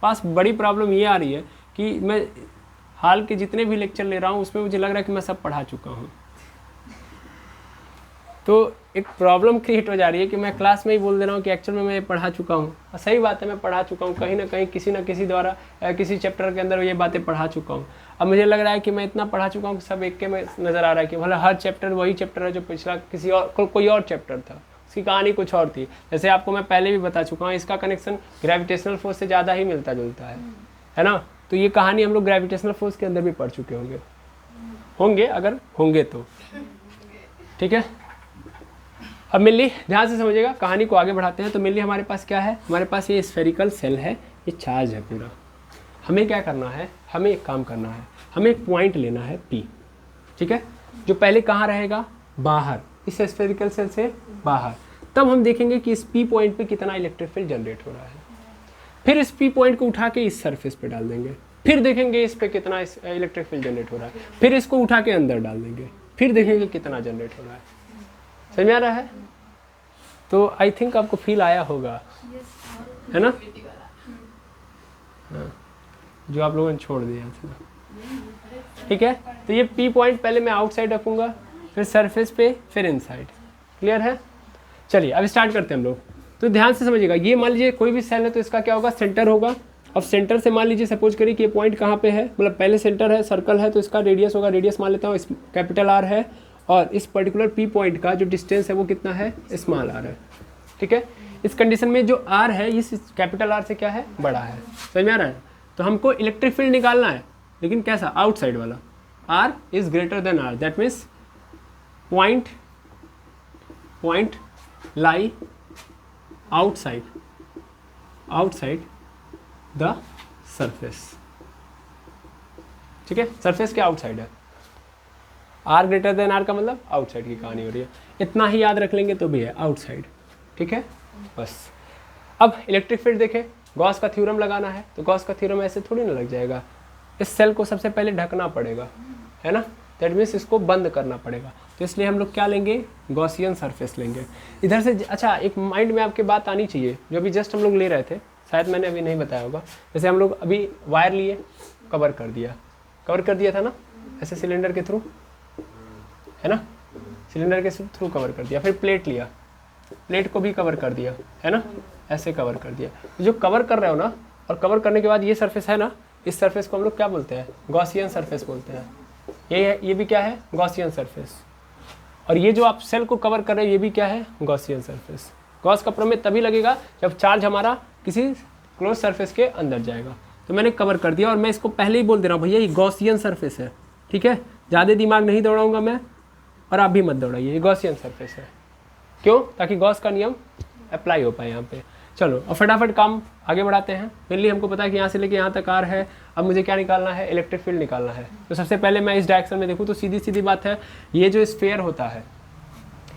पास बड़ी प्रॉब्लम ये आ रही है कि मैं हाल के जितने भी लेक्चर ले रहा हूँ उसमें मुझे लग रहा है कि मैं सब पढ़ा चुका हूँ, तो एक प्रॉब्लम क्रिएट हो जा रही है कि मैं क्लास में ही बोल दे रहा हूँ कि एक्चुअल में मैं पढ़ा चुका हूँ, और सही बात है मैं पढ़ा चुका हूँ, कहीं ना कहीं किसी न किसी द्वारा किसी चैप्टर के अंदर ये बातें पढ़ा चुका हूँ। अब मुझे लग रहा है कि मैं इतना पढ़ा चुका हूँ कि सब एक के में नज़र आ रहा है कि भला हर चैप्टर वही चैप्टर है जो पिछला किसी और कोई और चैप्टर था, उसकी कहानी कुछ और थी। जैसे आपको मैं पहले भी बता चुका हूँ, इसका कनेक्शन ग्रेविटेशनल फोर्स से ज़्यादा ही मिलता जुलता है ना, तो ये कहानी हम लोग ग्रेविटेशनल फोर्स के अंदर भी पढ़ चुके होंगे अगर होंगे तो, ठीक है। अब मेनली ध्यान से समझिएगा, कहानी को आगे बढ़ाते हैं। तो मेनली हमारे पास क्या है, हमारे पास ये स्फेरिकल सेल है, ये चार्ज है पूरा। हमें क्या करना है, हमें एक काम करना है, हमें एक पॉइंट लेना है P, ठीक है, जो पहले कहाँ रहेगा, बाहर, इस स्फेरिकल सेल से बाहर। तब हम देखेंगे कि इस P पॉइंट पे कितना इलेक्ट्रिक फील्ड जनरेट हो रहा है। फिर इस P पॉइंट को उठा के इस सरफेस पे डाल देंगे, फिर देखेंगे इस पे कितना इलेक्ट्रिक फील्ड जनरेट हो रहा है, फिर इसको उठा के अंदर डाल देंगे, फिर देखेंगे कितना जनरेट हो रहा है। समझ में आ रहा है? तो आई थिंक आपको फील आया होगा, है ना, हाँ, जो आप लोगों ने छोड़ दिया था, ठीक है। तो ये P पॉइंट पहले मैं आउटसाइड रखूँगा, फिर सरफेस पे, फिर इनसाइड। क्लियर है? चलिए अब स्टार्ट करते हैं हम लोग। तो ध्यान से समझिएगा, ये मान लीजिए कोई भी सेल है तो इसका क्या होगा, सेंटर होगा। अब सेंटर से मान लीजिए सपोज करिए कि ये पॉइंट कहाँ पे है, मतलब पहले सेंटर है, सर्कल है, तो इसका रेडियस होगा, रेडियस मान लेता हूँ कैपिटल R है, और इस पर्टिकुलर P पॉइंट का जो डिस्टेंस है वो कितना है, स्मॉल r है, ठीक है। इस कंडीशन में जो R है इस कैपिटल R से क्या है, बड़ा है। समझ में आ रहा है? तो हमको इलेक्ट्रिक फील्ड निकालना है, लेकिन कैसा, आउटसाइड वाला। R is greater than R, that means point lie outside the surface. ठीक है, सरफेस के आउटसाइड है, आर ग्रेटर देन आर का मतलब आउटसाइड की कहानी हो रही है। इतना ही याद रख लेंगे तो भी है आउटसाइड। ठीक है, बस। अब इलेक्ट्रिक फील्ड देखें, गॉस का थ्योरम लगाना है तो गॉस का थ्योरम ऐसे थोड़ी ना लग जाएगा, इस सेल को सबसे पहले ढकना पड़ेगा, है ना, दैट मीन्स इसको बंद करना पड़ेगा। तो इसलिए हम लोग क्या लेंगे, गॉसियन सरफेस लेंगे। इधर से अच्छा एक माइंड में आपके बात आनी चाहिए, जो अभी जस्ट हम लोग ले रहे थे, शायद मैंने अभी नहीं बताया होगा। जैसे हम लोग अभी वायर लिए, कवर कर दिया था ना, ऐसे सिलेंडर के थ्रू, है ना, सिलेंडर के थ्रू कवर कर दिया। फिर प्लेट लिया, प्लेट को भी कवर कर दिया, है ना, ऐसे कवर कर दिया। तो जो कवर कर रहे हो ना, और कवर करने के बाद ये सरफेस है ना, इस सरफेस को हम लोग क्या बोलते हैं, गॉसियन सरफेस बोलते हैं। ये भी क्या है, गॉसियन सरफेस। और ये जो आप सेल को कवर कर रहे हैं ये भी क्या है, गॉसियन सरफेस। गॉस का प्रमेय तभी लगेगा जब चार्ज हमारा किसी क्लोज सरफेस के अंदर जाएगा। तो मैंने कवर कर दिया और मैं इसको पहले ही बोल दे रहा हूँ, भैया ये गॉसियन सरफेस है। ठीक है, ज़्यादा दिमाग नहीं दौड़ाऊंगा मैं, और आप भी मत दौड़ाइए, ये गॉसियन सरफेस है। क्यों, ताकि गॉस का नियम अप्लाई हो पाए यहाँ पे। चलो और फटाफट काम आगे बढ़ाते हैं। मेनली हमको पता है कि यहाँ से लेके यहाँ तक आर है, अब मुझे क्या निकालना है, इलेक्ट्रिक फील्ड निकालना है। तो सबसे पहले मैं इस डायरेक्शन में देखूँ तो सीधी सीधी बात है, ये जो स्फीयर होता है,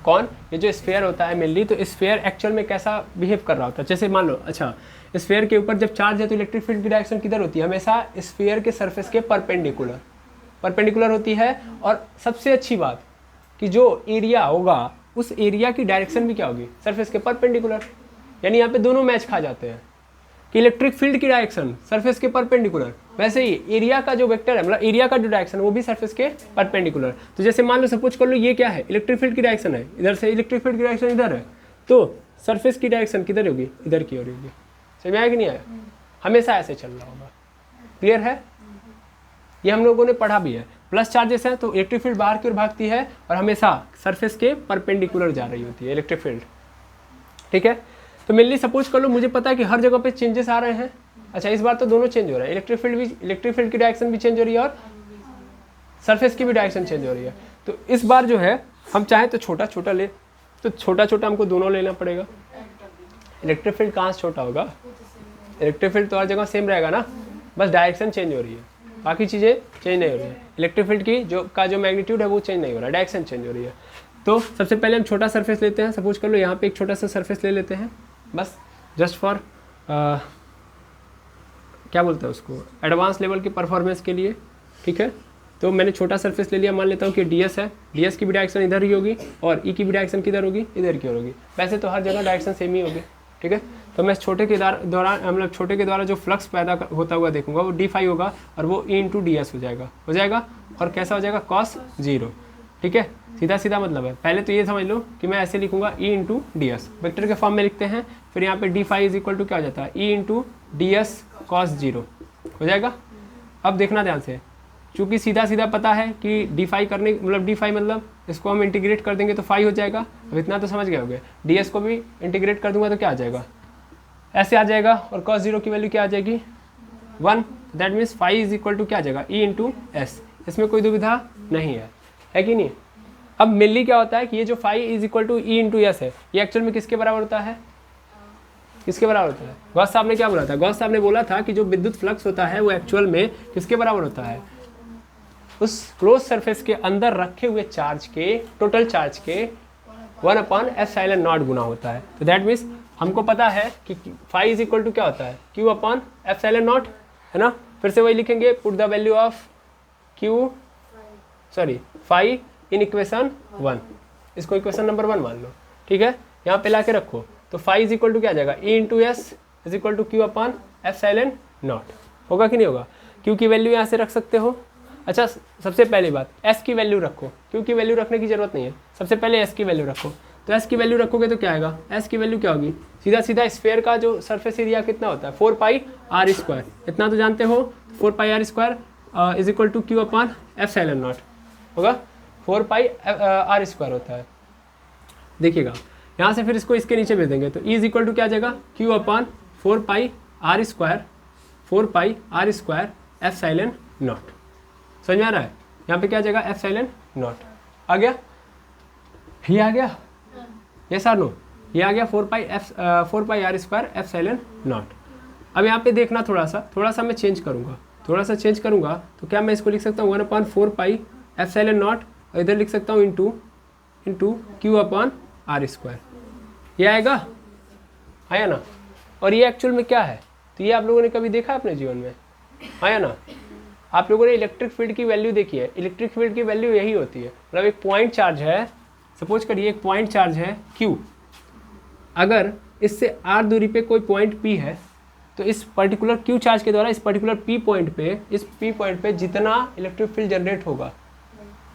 कौन, ये जो स्फीयर होता है मेनली, तो स्फीयर एक्चुअल में कैसा बिहेव कर रहा होता है। जैसे मान लो, अच्छा स्फीयर के ऊपर जब चार्ज है तो इलेक्ट्रिक फील्ड की डायरेक्शन किधर होती है, हमेशा स्फीयर के सरफेस के परपेंडिकुलर होती है। और सबसे अच्छी बात कि जो एरिया होगा उस एरिया की डायरेक्शन भी क्या होगी, सरफेस के परपेंडिकुलर। यानी यहाँ पे दोनों मैच खा जाते हैं कि इलेक्ट्रिक फील्ड की डायरेक्शन सरफेस के परपेंडिकुलर, वैसे ही एरिया का जो वेक्टर है, मतलब एरिया का जो डायरेक्शन वो भी सरफेस के परपेंडिकुलर। तो जैसे मान लो, सपोज कर लो ये क्या है, इलेक्ट्रिक फील्ड की डायरेक्शन है, इधर से इलेक्ट्रिक फील्ड की डायरेक्शन इधर है, तो सरफेस की डायरेक्शन किधर होगी, इधर की ओर होगी। समझ आया कि नहीं आया, हमेशा ऐसे चल रहा होगा। क्लियर है, ये हम लोगों ने पढ़ा भी है। प्लस चार्जेस है तो इलेक्ट्रिक फील्ड बाहर की ओर भागती है और हमेशा सरफेस के परपेंडिकुलर जा रही होती है इलेक्ट्रिक फील्ड। ठीक है, तो मेनली सपोज कर लो मुझे पता है कि हर जगह पे चेंजेस आ रहे हैं। अच्छा, इस बार तो दोनों चेंज हो रहा है, इलेक्ट्रिक फील्ड की डायरेक्शन भी चेंज हो रही है और सरफेस की भी डायरेक्शन चेंज हो रही है। तो इस बार जो है हम चाहें तो छोटा छोटा ले, तो छोटा छोटा हमको दोनों लेना पड़ेगा। इलेक्ट्रिक फील्ड कहाँ से छोटा होगा, इलेक्ट्रिक फील्ड तो हर जगह सेम रहेगा ना, बस डायरेक्शन चेंज हो रही है, बाकी चीज़ें चेंज नहीं हो रही है। इलेक्ट्रिक फील्ड की जो मैग्नीट्यूड है वो चेंज नहीं हो रहा है, डायरेक्शन चेंज हो रही है। तो सबसे पहले हम छोटा सरफेस लेते हैं। सपोज कर लो यहाँ पे एक छोटा सा सरफेस ले लेते हैं, बस जस्ट फॉर क्या बोलते हैं उसको, एडवांस लेवल की परफॉर्मेंस के लिए। ठीक है, तो मैंने छोटा सरफेस ले लिया, मान लेता हूँ कि ds है, ds की भी डायरेक्शन इधर ही होगी और e की भी डायरेक्शन किधर होगी, इधर की ओर होगी। वैसे तो हर जगह डायरेक्शन सेम ही होगी। ठीक है, तो मैं छोटे के द्वारा मतलब छोटे के द्वारा जो फ्लक्स पैदा होता हुआ देखूंगा वो d5 होगा और वो e इंटू ds हो जाएगा और कैसा हो जाएगा, cos 0। ठीक है, सीधा सीधा मतलब है। पहले तो ये समझ लो कि मैं ऐसे लिखूंगा e इंटू ds, वेक्टर के फॉर्म में लिखते हैं। फिर यहाँ पे d5 इज इक्वल टू क्या हो जाता है, e इंटू ds cos 0 हो जाएगा। अब देखना ध्यान से, चूँकि सीधा सीधा पता है कि d5 करने मतलब d5 मतलब इसको हम इंटीग्रेट कर देंगे तो 5 हो जाएगा। अब इतना तो समझ गए होंगे, ds को भी इंटीग्रेट कर दूंगा तो क्या आ जाएगा, ऐसे आ जाएगा। और cos 0 की वैल्यू क्या आ जाएगी, 1। That means 5 is equal to क्या आ जाएगा, e इंटू एस। इसमें कोई दुविधा नहीं है कि नहीं। अब मेनली क्या होता है कि ये जो 5 is equal to e into S है, ये एक्चुअल में किसके बराबर होता है, किसके बराबर होता है, गॉस साहब ने क्या बोला था, गॉस साहब ने बोला था कि जो विद्युत फ्लक्स होता है वो एक्चुअल में किसके बराबर होता है, उस क्लोज सरफेस के अंदर रखे हुए चार्ज के, टोटल चार्ज के 1/ε0 गुना होता है। तो दैट मीन्स हमको पता है कि 5 इज इक्वल टू क्या होता है, Q/ε0, है ना। फिर से वही लिखेंगे, put the value of phi in equation 1, इसको इक्वेशन नंबर 1 मान लो। ठीक है, यहाँ पे ला के रखो तो 5 इज इक्वल टू क्या आ जाएगा, e into S is equal to Q/ε0 होगा कि नहीं होगा। Q की वैल्यू यहाँ से रख सकते हो। अच्छा, सबसे पहली बात s की वैल्यू रखो, Q की वैल्यू रखने की जरूरत नहीं है, सबसे पहले s की वैल्यू रखो। तो s की वैल्यू रखोगे तो क्या आएगा, s की वैल्यू क्या होगी, सीधा सीधा स्फीयर का जो सरफेस एरिया कितना होता है, 4πr², इतना तो जानते हो, 4πr² is equal to Q/ε0 होगा, 4πr² होता है। देखिएगा यहाँ से फिर इसको इसके नीचे भेज देंगे तो e इज इक्वल टू क्या आ जाएगा, Q/4πr², 4πr²ε0। समझ में आ रहा है, यहाँ पे क्या आ जाएगा, ε0 आ गया, ये आ गया, यस और नो, ये आ गया 4 pi R square epsilon not. अब यहाँ पे देखना थोड़ा सा मैं चेंज करूँगा, तो क्या मैं इसको लिख सकता हूँ 1/4 पाई एप्सिलॉन नॉट, और इधर लिख सकता हूँ into Q upon R square. ये आएगा, आया ना। और ये एक्चुअल में क्या है, तो ये आप लोगों ने कभी देखा अपने जीवन में, आया ना। आप लोगों ने इलेक्ट्रिक फील्ड की वैल्यू देखी है, इलेक्ट्रिक फील्ड की वैल्यू यही होती है, मतलब एक पॉइंट चार्ज है, सपोज करिए एक पॉइंट चार्ज है Q, अगर इससे r दूरी पे कोई पॉइंट P है, तो इस पर्टिकुलर Q चार्ज के द्वारा इस पर्टिकुलर P पॉइंट पे जितना इलेक्ट्रिक फील्ड जनरेट होगा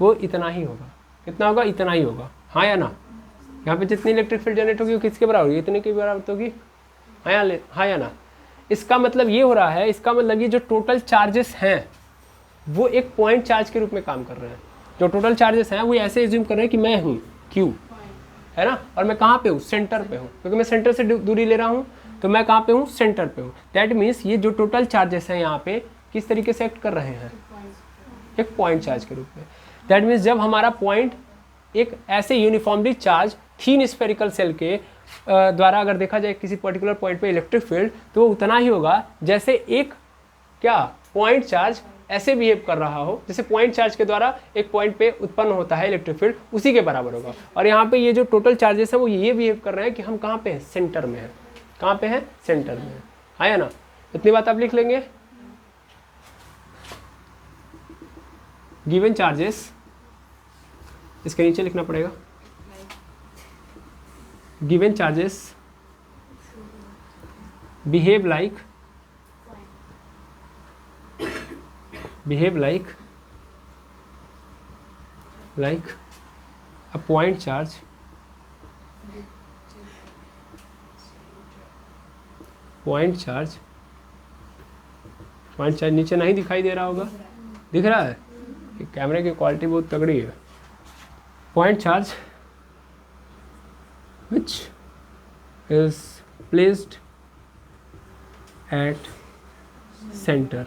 वो इतना ही होगा। कितना होगा? इतना ही होगा, हाँ या ना। यहाँ पे जितनी इलेक्ट्रिक फील्ड जनरेट होगी वो किसके बराबर होगी? इतने के बराबर होगी, हाँ या ना। इसका मतलब ये हो रहा है, इसका मतलब ये जो टोटल चार्जेस हैं वो एक पॉइंट चार्ज के रूप में काम कर रहे हैं। जो टोटल चार्जेस हैं वो ऐसे एज्यूम कर रहे हैं कि मैं हूँ Q, है ना, और मैं कहाँ पे हूँ? सेंटर पे हूँ, क्योंकि मैं सेंटर से दूरी ले रहा हूँ, तो मैं कहाँ पे हूँ? सेंटर पे हूँ। दैट मीन्स ये जो टोटल चार्जेस हैं यहाँ पे किस तरीके से एक्ट कर रहे हैं? एक पॉइंट चार्ज के रूप में। दैट मीन्स जब हमारा पॉइंट एक ऐसे यूनिफॉर्मली चार्ज थीन स्फेरिकल सेल के द्वारा अगर देखा जाए किसी पर्टिकुलर पॉइंट पे इलेक्ट्रिक फील्ड, तो वो उतना ही होगा जैसे एक क्या पॉइंट चार्ज ऐसे बिहेव कर रहा हो, जैसे पॉइंट चार्ज के द्वारा एक पॉइंट पे उत्पन्न होता है इलेक्ट्रिक फील्ड, उसी के बराबर होगा। और यहाँ पे ये जो टोटल चार्जेस हैं वो ये बिहेव कर रहे हैं कि हम कहाँ पे हैं? सेंटर में हैं। कहाँ पे हैं? सेंटर में है, आया ना। इतनी बात आप लिख लेंगे। गिवन चार्जेस, इसके नीचे लिखना पड़ेगा, given charges behave like a point charge नीचे नहीं दिखाई दे रहा होगा, दिख रहा है? कैमरे की क्वालिटी बहुत तगड़ी है। Point charge which is placed at center।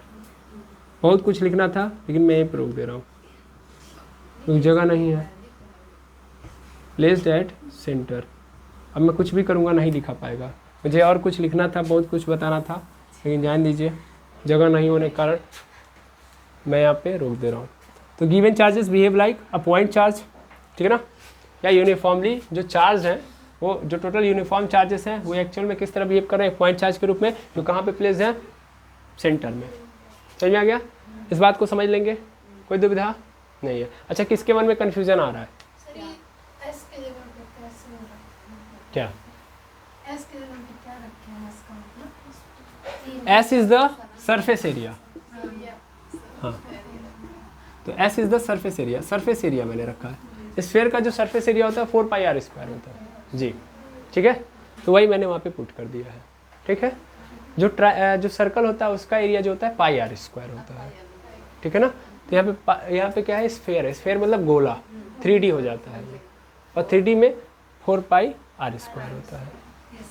बहुत कुछ लिखना था लेकिन मैं यहीं पर रोक दे रहा हूँ क्योंकि जगह नहीं है। प्लेस्ड एट सेंटर, अब मैं कुछ भी करूँगा नहीं लिखा पाएगा, मुझे और कुछ लिखना था, बहुत कुछ बताना था, लेकिन जान दीजिए जगह नहीं होने के कारण मैं यहाँ पे रोक दे रहा हूँ। तो गिवन चार्जेस बिहेव लाइक अ पॉइंट चार्ज, ठीक है ना, या यूनिफॉर्मली जो चार्ज हैं वो जो टोटल यूनिफॉर्म चार्जेस हैं वो एक्चुअल में किस तरह बिहेव कर रहे हैं? पॉइंट चार्ज के रूप में, जो कहाँ पे प्लेस है? सेंटर में। समझ में आ गया? इस बात को समझ लेंगे, कोई दुविधा नहीं है। अच्छा, किसके मन में कन्फ्यूजन आ रहा है? क्या S is the surface area, हाँ, तो S is the surface area, surface area मैंने रखा है। स्फीयर का जो सरफेस एरिया होता है 4 पाई आर स्क्वायर होता है जी, ठीक है, तो वही मैंने वहाँ पे पुट कर दिया है, ठीक है। जो सर्कल होता है उसका एरिया जो होता है पाई आर स्क्वायर होता है, ठीक है ना। तो यहाँ पे क्या है? स्फीयर है, स्फीयर मतलब गोला, 3D हो जाता है, और 3D में 4 पाई आर स्क्वायर होता है।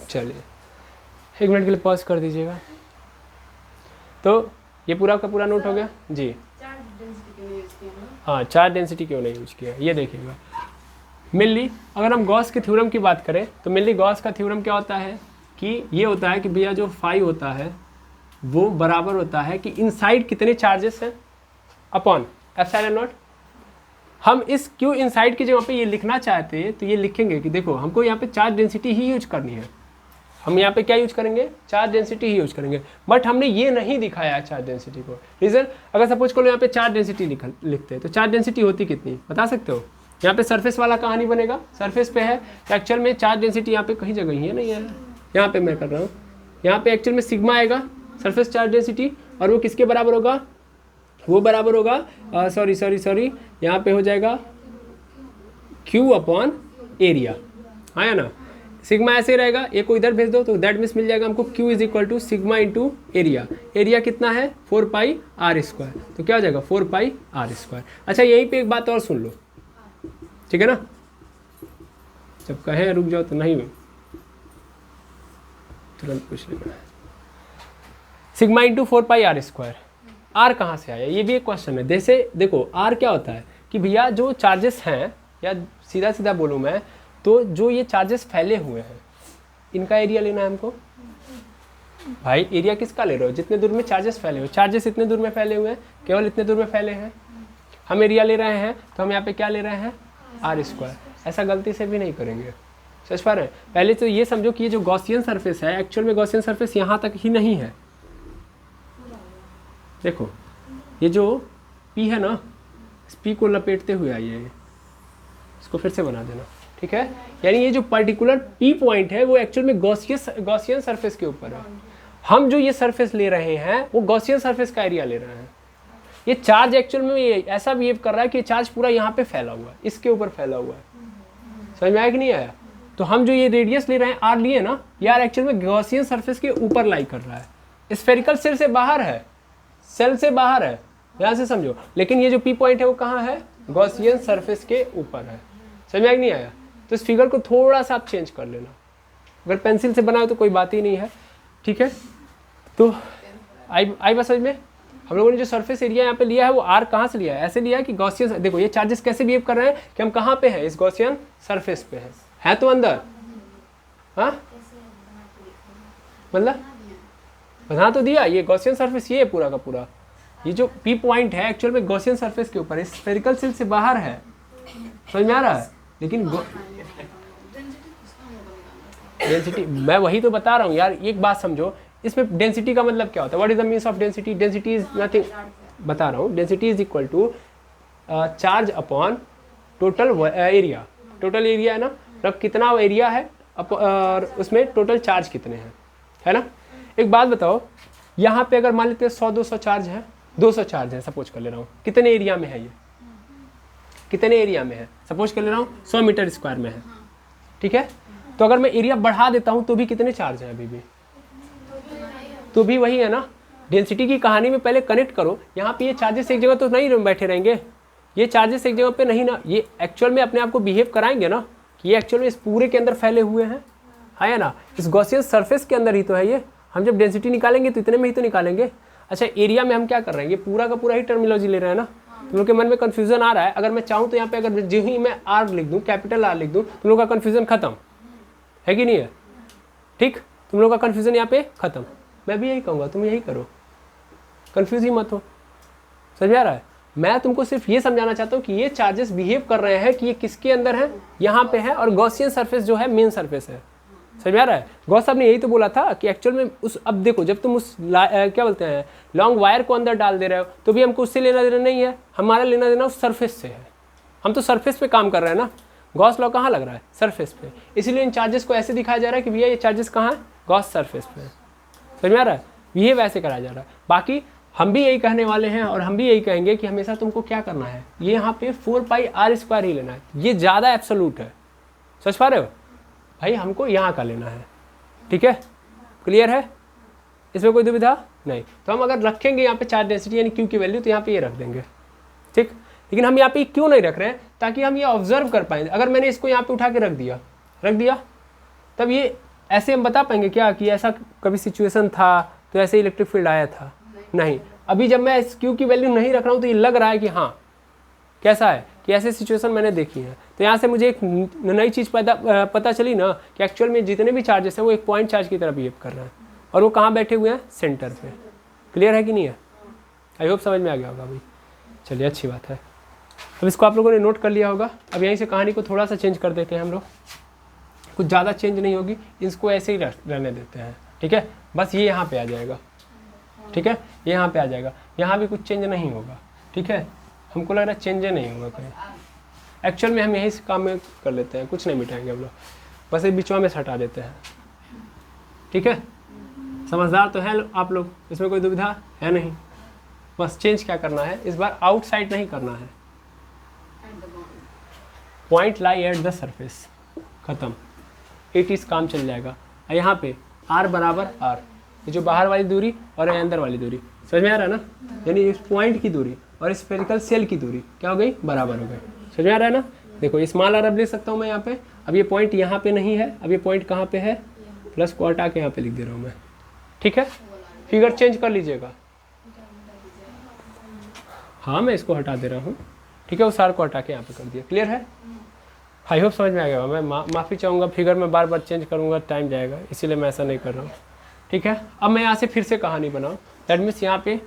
चलिए 1 मिनट के लिए पॉज कर दीजिएगा। तो ये पूरा का पूरा नोट हो गया जी। हाँ, चार्ज डेंसिटी क्यों नहीं यूज किया, ये देखिएगा। मेनली अगर हम गॉस के थ्योरम की बात करें तो मेनली गॉस का थ्योरम क्या होता है कि ये होता है कि भैया जो फाई होता है वो बराबर होता है कि इनसाइड कितने चार्जेस हैं अपॉन एप्सिलॉन नॉट। हम इस क्यू इनसाइड की जगह पे ये लिखना चाहते हैं तो ये लिखेंगे कि देखो हमको यहाँ पे चार्ज डेंसिटी ही यूज करनी है, हम यहाँ पे क्या यूज करेंगे? चार्ज डेंसिटी ही यूज करेंगे। बट हमने ये नहीं दिखाया है चार्ज डेंसिटी को। रीजन, अगर सपोज करो यहाँ पे चार्ज डेंसिटी लिखते हैं तो चार्ज डेंसिटी होती कितनी बता सकते हो? यहाँ पे सरफेस वाला कहानी बनेगा, सरफेस पे है, तो एक्चुअल में चार्ज डेंसिटी यहाँ पे कहीं जगह ही है नहीं है, यहाँ पे मैं कर रहा हूँ, यहाँ पे एक्चुअल में सिग्मा आएगा सरफेस चार्ज डेंसिटी, और वो किसके बराबर होगा? वो बराबर होगा सॉरी यहाँ पे हो जाएगा क्यू अपॉन एरिया, हाँ या ना। सिग्मा ऐसे रहेगा, ए को इधर भेज दो तो दैट मीन्स मिल जाएगा हमको Q is equal to sigma into area. Area कितना है? 4 पाई आर स्क्वायर, तो क्या हो जाएगा? 4 पाई आर स्क्वायर। अच्छा, यहीं पे एक बात और सुन लो, ठीक है ना, जब कहें रुक जाओ तो नहीं तुरंत पूछ लेना। Sigma into 4 pi R square, R कहाँ से आया? ये भी एक क्वेश्चन है। जैसे देखो आर क्या होता है कि भैया जो चार्जेस हैं, या सीधा सीधा बोलूँ मैं तो जो ये चार्जेस फैले हुए हैं इनका एरिया लेना है हमको। भाई एरिया किसका ले रहे हो? जितने दूर में चार्जेस फैले हुए, चार्जेस इतने दूर में फैले हुए हैं, केवल इतने दूर में फैले हैं। हम एरिया ले रहे हैं तो हम यहाँ पे क्या ले रहे हैं? R square. ऐसा गलती से भी नहीं करेंगे, समझ पा रहे हैं? पहले तो ये समझो कि ये जो गॉसियन सरफेस है, एक्चुअल में गॉसियन सरफेस यहाँ तक ही नहीं है। देखो ये जो पी है ना, इस पी को लपेटते हुए आइए, इसको फिर से बना देना, ठीक है? यानी ये जो पर्टिकुलर पी पॉइंट है वो एक्चुअल में गॉसियन सरफेस के ऊपर है। हम जो ये सरफेस ले रहे हैं वो गॉसियन सरफेस का एरिया ले रहे हैं। ये चार्ज एक्चुअल में ये ऐसा बिहेव कर रहा है कि ये चार्ज पूरा यहाँ पे फैला हुआ है, इसके ऊपर फैला हुआ है। समझ में आया कि नहीं आया? तो हम जो ये रेडियस ले रहे हैं आर लिए ना, यार एक्चुअल में गॉसियन सरफेस के ऊपर लाई कर रहा है, स्फेरिकल सेल से बाहर है, सेल से बाहर है, यहाँ से समझो। लेकिन ये जो पी पॉइंट है वो कहाँ है? गॉसियन सरफेस के ऊपर है। समझ में आया कि नहीं आया? तो इस फिगर को थोड़ा सा आप चेंज कर लेना। अगर पेंसिल से बनाओ तो कोई बात ही नहीं है, ठीक है? तो आई बात समझ में? हम लोगों ने जो सरफेस एरिया यहाँ पे लिया है वो आर कहाँ से लिया है? ऐसे लिया है कि गॉसियन, देखो ये चार्जेस कैसे बिहेव कर रहे हैं कि हम कहाँ पे हैं? इस गॉसियन सरफेस पे है तो अंदर, हाँ मतलब बना तो दिया। ये गॉसियन सरफेस ये है पूरा का पूरा। ये जो पी पॉइंट है एक्चुअल में गॉसियन सरफेस के ऊपर है, स्फेरिकल सेल से बाहर है। समझ में आ रहा है? लेकिन डेंसिटी, मैं वही तो बता रहा हूँ यार, एक बात समझो, इसमें डेंसिटी का मतलब क्या होता है? What is the means of density? Density is nothing, बता रहा हूँ, density is equal to charge upon total area. Total area है ना, मतलब कितना एरिया है और उसमें टोटल चार्ज कितने हैं, है ना? एक बात बताओ, यहाँ पे अगर मान लेते हैं 100-200 चार्ज है, 200 चार्ज है, सपोज कर ले रहा हूँ, कितने एरिया में है ये? कितने एरिया में है? सपोज कर ले रहा हूँ 100 मीटर स्क्वायर में है, ठीक है? तो अगर मैं एरिया बढ़ा देता हूँ तो भी कितने चार्ज है? अभी भी तो भी वही है ना। डेंसिटी की कहानी में पहले कनेक्ट करो। यहाँ पे ये चार्जेस एक जगह तो नहीं बैठे रहेंगे, ये चार्जेस एक जगह पे नहीं ना, ये एक्चुअल में अपने आप को बिहेव कराएंगे ना कि ये एक्चुअल में इस पूरे के अंदर फैले हुए हैं, है ना? इस गॉसियन सरफेस के अंदर ही तो है ये। हम जब डेंसिटी निकालेंगे तो इतने में ही तो निकालेंगे। अच्छा, एरिया में हम क्या कर रहे हैं? ये पूरा का पूरा ही टर्मिनोलॉजी ले रहे हैं ना। तुम लोग के मन में कन्फ्यूजन आ रहा है। अगर मैं चाहूँ तो यहाँ पे अगर जो ही मैं आर लिख दूँ, कैपिटल आर लिख दूँ, तुम लोग का कन्फ्यूजन खत्म है कि नहीं है? ठीक, तुम लोग का कन्फ्यूजन यहाँ पे खत्म। मैं भी यही कहूँगा, तुम यही करो, कन्फ्यूज ही मत हो। समझ में आ रहा है? मैं तुमको सिर्फ ये समझाना चाहता हूँ कि ये चार्जेस बिहेव कर रहे हैं कि ये किसके अंदर है? यहाँ पे है, और गॉसियन सरफेस जो है मेन सरफेस है। समझ में आ रहा है? गॉस साहब ने यही तो बोला था कि एक्चुअल में उस, अब देखो, जब तुम उस क्या बोलते हैं, लॉन्ग वायर को अंदर डाल दे रहे हो तो भी हमको उससे लेना देना नहीं है, हमारा लेना देना उस सरफेस से है। हम तो सरफेस पे काम कर रहे हैं ना। गॉस लॉ कहाँ लग रहा है? सरफेस पे। इसीलिए इन चार्जेस को ऐसे दिखाया जा रहा है कि भैया ये चार्जेस कहाँ है? गॉस सरफेस पे। समझ में आ रहा है? ये वैसे कराया जा रहा है। बाकी हम भी यही कहने वाले हैं और हम भी यही कहेंगे कि हमेशा तुमको क्या करना है, ये यहाँ पे 4πr² ही लेना है। ये ज़्यादा एब्सोल्यूट है, समझ पा रहे हो भाई? हमको यहाँ का लेना है, ठीक है? क्लियर है? इसमें कोई दुविधा नहीं। तो हम अगर रखेंगे यहाँ पे चार्ज डेंसिटी यानी क्यू की वैल्यू, तो यहाँ पे ये रख देंगे, ठीक? लेकिन हम यहाँ पे क्यों नहीं रख रहे हैं? ताकि हम ये ऑब्जर्व कर पाएंगे। अगर मैंने इसको यहाँ पे उठा के रख दिया तब ये ऐसे हम बता पाएंगे क्या कि ऐसा कभी सिचुएशन था तो ऐसे इलेक्ट्रिक फील्ड आया था? नहीं। अभी जब मैं इस क्यू की वैल्यू नहीं रख रहा हूँ तो ये लग रहा है कि हाँ, कैसा है कि ऐसे सिचुएशन मैंने देखी है। तो यहाँ से मुझे एक नई चीज़ पता चली ना कि एक्चुअल में जितने भी चार्जेस हैं वो एक पॉइंट चार्ज की तरह बिहेव कर रहे हैं, और वो कहाँ बैठे हुए हैं? सेंटर पे। क्लियर है कि नहीं है? आई होप समझ में आ गया होगा भाई। चलिए, अच्छी बात है। अब इसको आप लोगों ने नोट कर लिया होगा। अब यहीं से कहानी को थोड़ा सा चेंज कर देते हैं हम लोग। कुछ ज़्यादा चेंज नहीं होगी, इसको ऐसे ही रहने देते हैं, ठीक है? बस ये यहाँ पे आ जाएगा, ठीक है? ये यहाँ पे आ जाएगा, यहाँ भी कुछ चेंज नहीं होगा, ठीक है? हमको लग रहा है चेंज नहीं होगा कहीं। एक्चुअल में हम यही से काम में कर लेते हैं, कुछ नहीं मिटाएंगे हम लोग, बस ये बीचवा में से हटा देते हैं, ठीक है? समझदार तो है आप लोग, इसमें कोई दुविधा है नहीं। बस चेंज क्या करना है इस बार? आउटसाइड नहीं करना है, point lie at the surface, खत्म। इट इज काम चल जाएगा। यहाँ पे r बराबर r, ये जो बाहर वाली दूरी और अंदर वाली दूरी, समझ में आ रहा है ना? यानी इस पॉइंट की दूरी और स्फेरिकल सेल की दूरी क्या हो गई? बराबर हो गई। समझ में आ रहा है ना? देखो स्मॉल r अब ले सकता हूँ मैं यहाँ पे। अब ये पॉइंट यहाँ पे नहीं है, अब ये पॉइंट कहाँ पे है? प्लस को हटा के यहाँ पे लिख दे रहा हूँ मैं, ठीक है? फिगर चेंज कर लीजिएगा। हाँ, मैं इसको हटा दे रहा हूँ, ठीक है? उस r को हटा के यहाँ पे कर दिया। क्लियर है? आई होप समझ में आ गया। मैं माफ़ी चाहूँगा, फिगर में बार बार चेंज करूँगा टाइम जाएगा, इसीलिए मैं ऐसा नहीं कर रहा हूँ। ठीक है, अब मैं यहाँ से फिर से कहानी बनाऊँ। दैट मीन्स यहाँ पे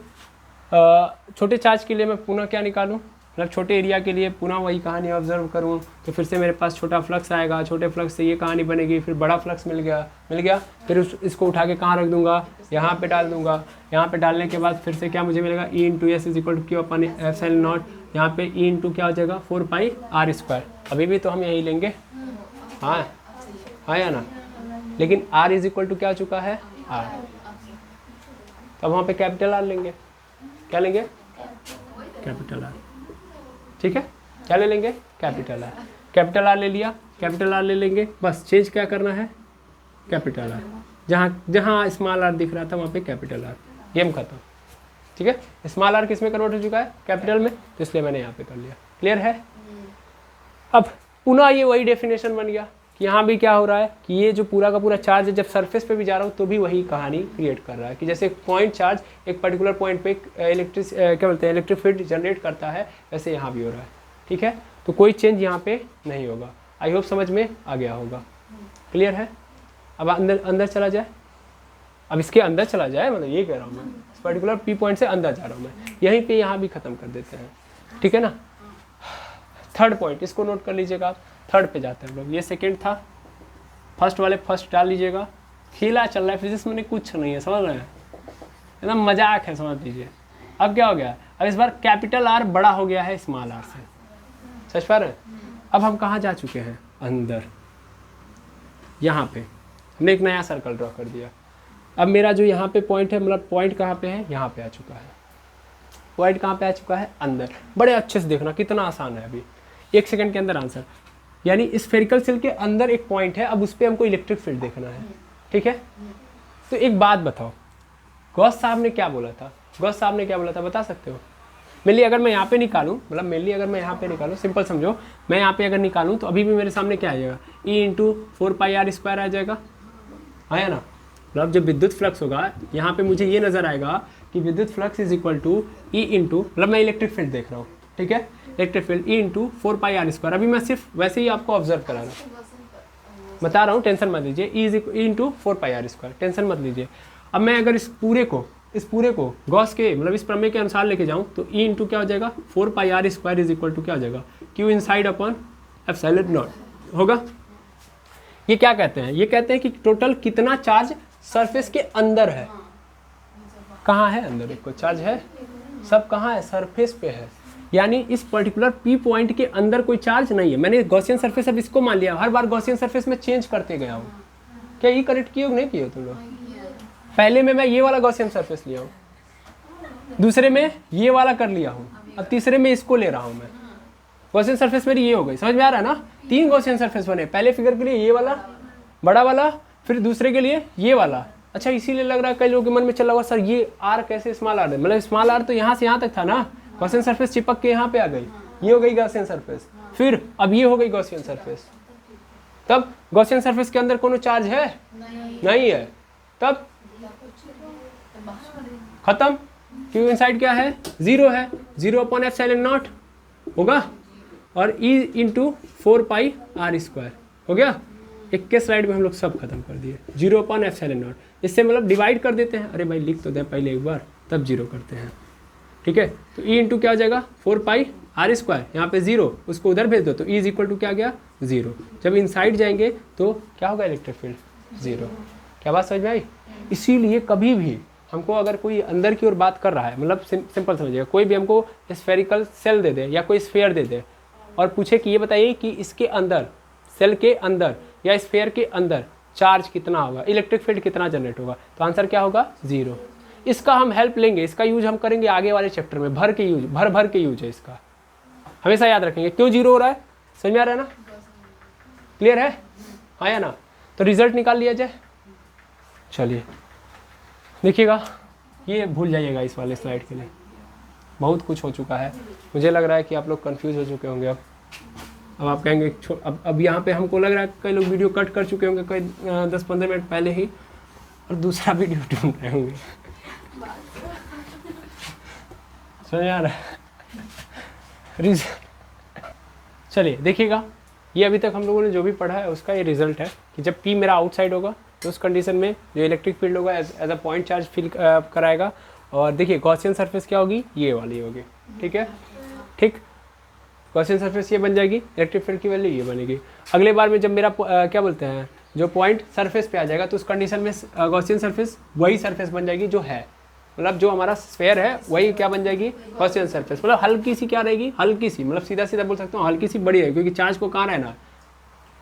छोटे चार्ज के लिए मैं पुनः क्या निकालूँ, मतलब छोटे एरिया के लिए पुनः वही कहानी ऑब्जर्व करूँ, तो फिर से मेरे पास छोटा फ्लक्स आएगा, छोटे फ्लक्स से ये कहानी बनेगी, फिर बड़ा फ्लक्स मिल गया, फिर इसको उठा के कहाँ रख दूंगा, यहाँ पे डाल दूंगा। यहाँ पे डालने के बाद फिर से क्या मुझे मिलेगा, E into S is equal to Q upon epsilon nought, यहाँ पे E इंटू क्या हो जाएगा 4πr²। अभी भी तो हम यही लेंगे, हाँ या ना, लेकिन R इज इक्वल टू क्या हो चुका है R, तब वहाँ पे कैपिटल R लेंगे। क्या लेंगे, कैपिटल R। ठीक है, क्या ले लेंगे, कैपिटल R। कैपिटल R ले लिया, कैपिटल R ले लेंगे, बस चेंज क्या करना है, कैपिटल R। जहाँ स्मॉल r दिख रहा था वहाँ पे कैपिटल R, गेम खत्म। ठीक है, स्मॉल r किस में कन्वर्ट हो चुका है, कैपिटल में, तो इसलिए मैंने यहाँ पे कर लिया। क्लियर है। अब पुनः ये वही डेफिनेशन बन गया कि यहाँ भी क्या हो रहा है कि ये जो पूरा का पूरा चार्ज है जब सरफेस पे भी जा रहा हूँ तो भी वही कहानी क्रिएट कर रहा है कि जैसे पॉइंट चार्ज एक पर्टिकुलर पॉइंट पे क्या बोलते हैं इलेक्ट्रिक फील्ड जनरेट करता है, वैसे यहाँ भी हो रहा है। ठीक है, तो कोई चेंज यहाँ पे नहीं होगा। आई होप समझ में आ गया होगा। क्लियर है। अब अंदर चला जाए, अब इसके अंदर चला जाए, मतलब ये कह रहा हूँ मैं, इस पर्टिकुलर पी पॉइंट से अंदर जा रहा हूँ मैं, यहीं पे यहाँ भी ख़त्म कर देते हैं। ठीक है ना। थर्ड पॉइंट, इसको नोट कर लीजिएगा आप। थर्ड पे जाते हैं हम लोग। ये सेकेंड था, फर्स्ट वाले फर्स्ट डाल लीजिएगा। खेला चल रहा है फिजिक्स में, कुछ नहीं है, समझ रहे हैं, एकदम मजाक है, समझ लीजिए। अब क्या हो गया, अब इस बार कैपिटल आर बड़ा हो गया है स्मॉल आर से, समझ पा रहे हैं। अब हम कहाँ जा चुके हैं, अंदर। यहाँ पे हमने एक नया सर्कल ड्रॉ कर दिया। अब मेरा जो यहाँ पे पॉइंट है, मतलब पॉइंट कहाँ पे है, यहाँ पे आ चुका है। पॉइंट कहाँ पे आ चुका है, अंदर। बड़े अच्छे से देखना कितना आसान है, अभी 1 सेकंड के अंदर आंसर। यानी स्फेरिकल सेल के अंदर एक पॉइंट है, अब उस पर हमको इलेक्ट्रिक फील्ड देखना है। ठीक है, तो एक बात बताओ, गॉस साहब ने क्या बोला था, गॉस साहब ने क्या बोला था बता सकते हो। मेनली अगर मैं यहाँ पे निकालूँ, मतलब मेनली अगर मैं यहाँ पे निकालूँ, सिंपल समझो, मैं यहाँ पे अगर निकालूँ तो अभी भी मेरे सामने क्या आ जाएगा, E इंटू 4πr² आ जाएगा, आया ना। मतलब जब विद्युत फ्लक्स होगा यहाँ पे मुझे ये नजर आएगा कि विद्युत flux is equal to E into, मतलब मैं इलेक्ट्रिक फील्ड देख रहा हूँ। ठीक है, electric field E into 4πr²। अभी मैं सिर्फ वैसे ही आपको ऑब्जर्व करा रहा हूँ, बता रहा हूँ, टेंशन मत लीजिए। E इंटू 4πr², टेंशन मत लीजिए। अब मैं अगर इस पूरे को गॉस के, मतलब इस प्रमेय के अनुसार लेके जाऊँ तो E इंटू क्या हो जाएगा 4πr² इज इक्वल टू क्या हो जाएगा, Q inside upon epsilon not होगा। ये क्या कहते हैं, ये कहते हैं कि टोटल कितना चार्ज सरफेस के अंदर है। कहाँ है अंदर, एक को चार्ज है, सब कहाँ है, सरफेस पे है। यानी इस पर्टिकुलर P पॉइंट के अंदर कोई चार्ज नहीं है। मैंने गॉसियन सरफेस अब इसको मान लिया, हर बार गॉसियन सरफेस में चेंज करते गया हूँ। क्या ये करेक्ट किए नहीं किए तुम लोग। पहले में मैं ये वाला गॉसियन सरफेस लिया हूँ, दूसरे में ये वाला कर लिया हूँ, अब तीसरे में इसको ले रहा हूँ मैं। गॉसियन सरफेस मेरी ये हो गई, समझ में आ रहा है ना। 3 गॉसियन सरफेस बने, पहले फिगर के लिए ये वाला बड़ा वाला, फिर दूसरे के लिए ये वाला। अच्छा, इसीलिए लग रहा है कई लोगों के मन में चला हुआ सर ये आर कैसे स्मॉल आर है, मतलब स्मॉल आर तो यहाँ से यहाँ तक था ना, गॉसियन सरफेस चिपक के यहाँ पे आ गई, ये हो गई गॉसियन सरफेस, फिर अब ये हो गई गॉसियन सरफेस। तब गॉसियन सरफेस के अंदर कोनो चार्ज है नहीं है, तब खत्म। क्यू इनसाइड क्या है, 0 है, 0 अपॉन एप्सिलॉन नॉट होगा, और E इंटू 4πr² हो गया। 21 स्लाइड में हम लोग सब खत्म कर दिए, 0 अपॉन एप्सिलॉन नॉट। इससे मतलब डिवाइड कर देते हैं, अरे भाई लिख तो दें पहले एक बार, तब 0 करते हैं। ठीक है, तो E इंटू क्या हो जाएगा 4πr², यहाँ पे 0, उसको उधर भेज दो तो E इज इक्वल टू क्या गया 0। जब इनसाइड जाएंगे तो क्या होगा, इलेक्ट्रिक फील्ड 0। क्या बात समझ में आई। इसीलिए कभी भी हमको अगर कोई अंदर की ओर बात कर रहा है, मतलब सिंपल समझिएगा, कोई भी हमको स्फेरिकल सेल दे दे या कोई स्फेयर दे दे और पूछे कि ये बताइए कि इसके अंदर, सेल के अंदर या स्फेयर के अंदर चार्ज कितना होगा, इलेक्ट्रिक फील्ड कितना जनरेट होगा, तो आंसर क्या होगा 0। इसका हम हेल्प लेंगे, इसका यूज हम करेंगे आगे वाले चैप्टर में, भर के यूज है इसका, हमेशा याद रखेंगे। क्यों 0 हो रहा है, समझ में आ रहा है ना, क्लियर है, हाँ या ना। तो रिजल्ट निकाल लिया जाए। चलिए देखिएगा, ये भूल जाइएगा इस वाले स्लाइड के लिए, बहुत कुछ हो चुका है। मुझे लग रहा है कि आप लोग कंफ्यूज हो चुके होंगे। अब आप कहेंगे अब यहाँ पे हमको लग रहा है कई लोग वीडियो कट कर चुके होंगे, कई 10-15 मिनट पहले ही, और दूसरा वीडियो ढूंढ रहे होंगे। समझ आ रहा है। चलिए देखिएगा, ये अभी तक हम लोगों ने जो भी पढ़ा है उसका ये रिजल्ट है कि जब P मेरा आउटसाइड होगा तो उस कंडीशन में जो इलेक्ट्रिक फील्ड होगा as a point charge feel कराएगा। और देखिए गॉसियन सरफेस क्या होगी, ये वाली होगी, ठीक है, ठीक, गॉसियन सरफेस ये बन जाएगी, इलेक्ट्रिक फील्ड की वैल्यू ये बनेगी। अगले बार में जब मेरा क्या बोलते हैं जो पॉइंट सरफेस पे आ जाएगा तो उस कंडीशन में गॉसियन सरफेस वही सरफेस बन जाएगी जो है, मतलब जो हमारा स्फेयर है वही क्या बन जाएगी, गॉसियन सरफेस। मतलब हल्की सी क्या रहेगी, हल्की सी, मतलब सीधा सीधा बोल सकता हूँ हल्की सी बड़ी रहेगी, क्योंकि चार्ज को कहाँ रहना है,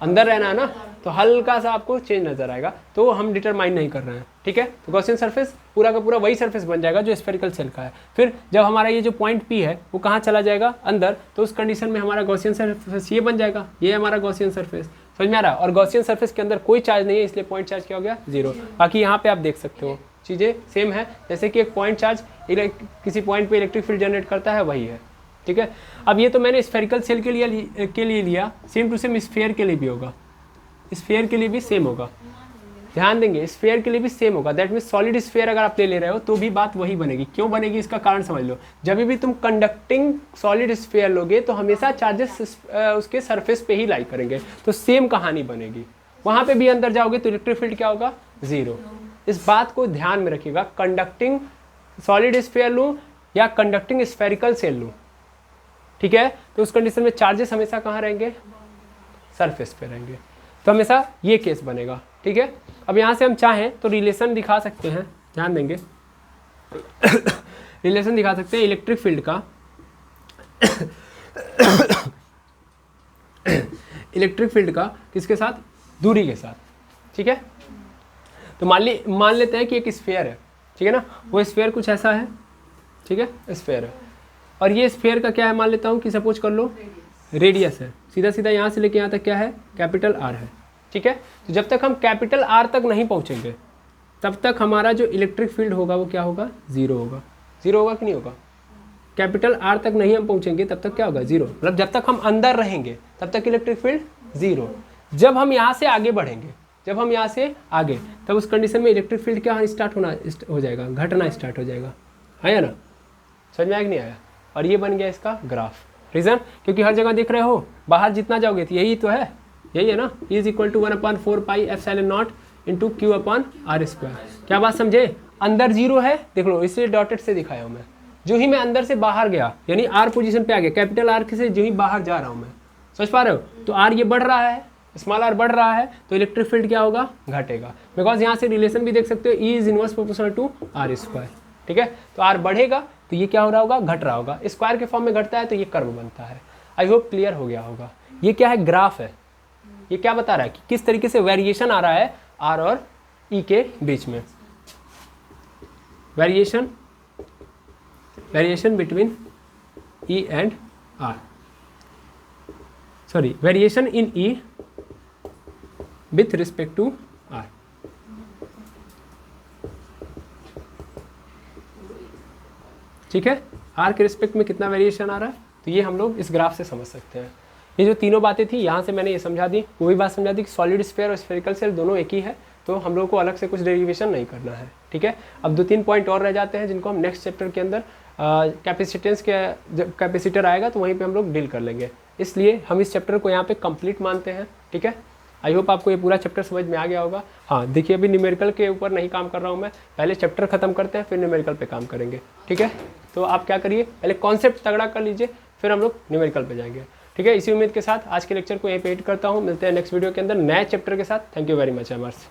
अंदर रहना है ना, तो हल्का सा आपको चेंज नजर आएगा, तो हम डिटरमाइन नहीं कर रहे हैं, ठीक है। तो गॉसियन सरफेस पूरा का पूरा वही सरफेस बन जाएगा जो स्फेरिकल सेल का है। फिर जब हमारा ये जो पॉइंट P है वो कहाँ चला जाएगा, अंदर, तो उस कंडीशन में हमारा गॉसियन सरफेस ये बन जाएगा, ये हमारा गॉसियन सरफेस, समझ में आ रहा है। और गॉसियन सरफेस के अंदर कोई चार्ज नहीं है, इसलिए पॉइंट चार्ज क्या हो गया, 0। बाकी यहाँ पे आप देख सकते हो चीज़ें सेम है, जैसे कि एक पॉइंट चार्ज किसी पॉइंट पे इलेक्ट्रिक फील्ड जनरेट करता है वही है, ठीक है। अब ये तो मैंने स्फेरिकल सेल के लिए लिया, सेम टू सेम स्फीयर के लिए भी होगा, स्फीयर के लिए भी सेम होगा, ध्यान देंगे, स्फीयर के लिए भी सेम होगा। दैट मीन्स सॉलिड स्फीयर अगर आप ले रहे हो तो भी बात वही बनेगी। क्यों बनेगी इसका कारण समझ लो, जब भी तुम कंडक्टिंग सॉलिड स्फीयर लोगे तो हमेशा चार्जेस उसके सरफेस पे ही लाई करेंगे, तो सेम कहानी बनेगी। वहाँ पे भी अंदर जाओगे तो इलेक्ट्रिक फील्ड क्या होगा, 0। इस बात को ध्यान में रखिएगा, कंडक्टिंग सॉलिड स्फीयर लूँ या कंडक्टिंग स्फेरिकल सेल लूँ, ठीक है, तो उस कंडीशन में चार्जेस हमेशा कहाँ रहेंगे, सरफेस पे रहेंगे, तो हमेशा ये केस बनेगा, ठीक है। अब यहाँ से हम चाहें तो रिलेशन दिखा सकते हैं, ध्यान देंगे रिलेशन दिखा सकते हैं इलेक्ट्रिक फील्ड का इलेक्ट्रिक फील्ड का किसके साथ, दूरी के साथ, ठीक है। तो मान लेते हैं कि एक स्फीयर है, ठीक है ना, वो स्फीयर कुछ ऐसा है, ठीक है, स्फीयर है, और ये स्फीयर का क्या है, मान लेता हूँ कि सपोज कर लो रेडियस है, सीधा सीधा यहाँ से लेके यहाँ तक क्या है, कैपिटल R है, ठीक है। तो जब तक हम कैपिटल R तक नहीं पहुँचेंगे तब तक हमारा जो इलेक्ट्रिक फील्ड होगा वो क्या होगा, 0 होगा। 0 होगा कि नहीं होगा, कैपिटल R तक नहीं हम पहुँचेंगे तब तक क्या होगा, 0। मतलब जब तक हम अंदर रहेंगे तब तक इलेक्ट्रिक फील्ड 0। जब हम यहाँ से आगे बढ़ेंगे, जब हम यहाँ से आगे, तब उस कंडीशन में इलेक्ट्रिक फील्ड क्या स्टार्ट हो जाएगा, घटना स्टार्ट हो जाएगा, है ना, समझ में आया कि नहीं आया। और ये बन गया इसका ग्राफ। रीज़न, क्योंकि हर जगह देख रहे हो, बाहर जितना जाओगे तो यही तो है, यही है ना, E = 1/4πε0 × Q/r²। क्या बात समझे, अंदर 0 है, देख लो इसलिए डॉटेड से दिखाया हूँ मैं। जो ही मैं अंदर से बाहर गया यानी R पोजीशन पे आ गया, कैपिटल R से जो ही बाहर जा रहा हूँ मैं, समझ पा रहे हो, तो R ये बढ़ रहा है, स्मॉल r बढ़ रहा है, तो इलेक्ट्रिक फील्ड क्या होगा, घटेगा। बिकॉज यहाँ से रिलेशन भी देख सकते हो, E = r², ठीक है। तो R बढ़ेगा तो ये क्या हो रहा होगा, घट रहा होगा, स्क्वायर के फॉर्म में घटता है तो ये कर्व बनता है। आई होप क्लियर हो गया होगा। ये क्या है, ग्राफ है, ये क्या बता रहा है कि किस तरीके से वेरिएशन आ रहा है R और E के बीच में, variation between E and R, sorry, variation in E with respect to R। ठीक है, R के रिस्पेक्ट में कितना वेरिएशन आ रहा है, तो ये हम लोग इस ग्राफ से समझ सकते हैं। ये जो तीनों बातें थी यहाँ से मैंने ये समझा दी, वो भी बात समझा दी कि सॉलिड स्फीयर और स्फेरिकल सेल दोनों एक ही है, तो हम लोग को अलग से कुछ डेरिवेशन नहीं करना है, ठीक है। अब 2-3 पॉइंट और रह जाते हैं जिनको हम नेक्स्ट चैप्टर के अंदर कैपेसिटेंस के जब कैपेसिटर आएगा तो वहीं पे हम लोग डील कर लेंगे, इसलिए हम इस चैप्टर को यहाँ पे कंप्लीट मानते हैं, ठीक है। आई होप आपको ये पूरा चैप्टर समझ में आ गया होगा। हाँ देखिए, अभी न्यूमेरिकल के ऊपर नहीं काम कर रहा हूँ मैं, पहले चैप्टर खत्म करते हैं फिर न्यूमेरिकल पे काम करेंगे, ठीक है। तो आप क्या करिए, पहले कॉन्सेप्ट तगड़ा कर लीजिए, फिर हम लोग न्यूमेरिकल पे जाएंगे, ठीक है। इसी उम्मीद के साथ आज के लेक्चर को यहीं पे एड करता हूँ, मिलते हैं नेक्स्ट वीडियो के अंदर नए चैप्टर के साथ। Thank you very much एमर्स।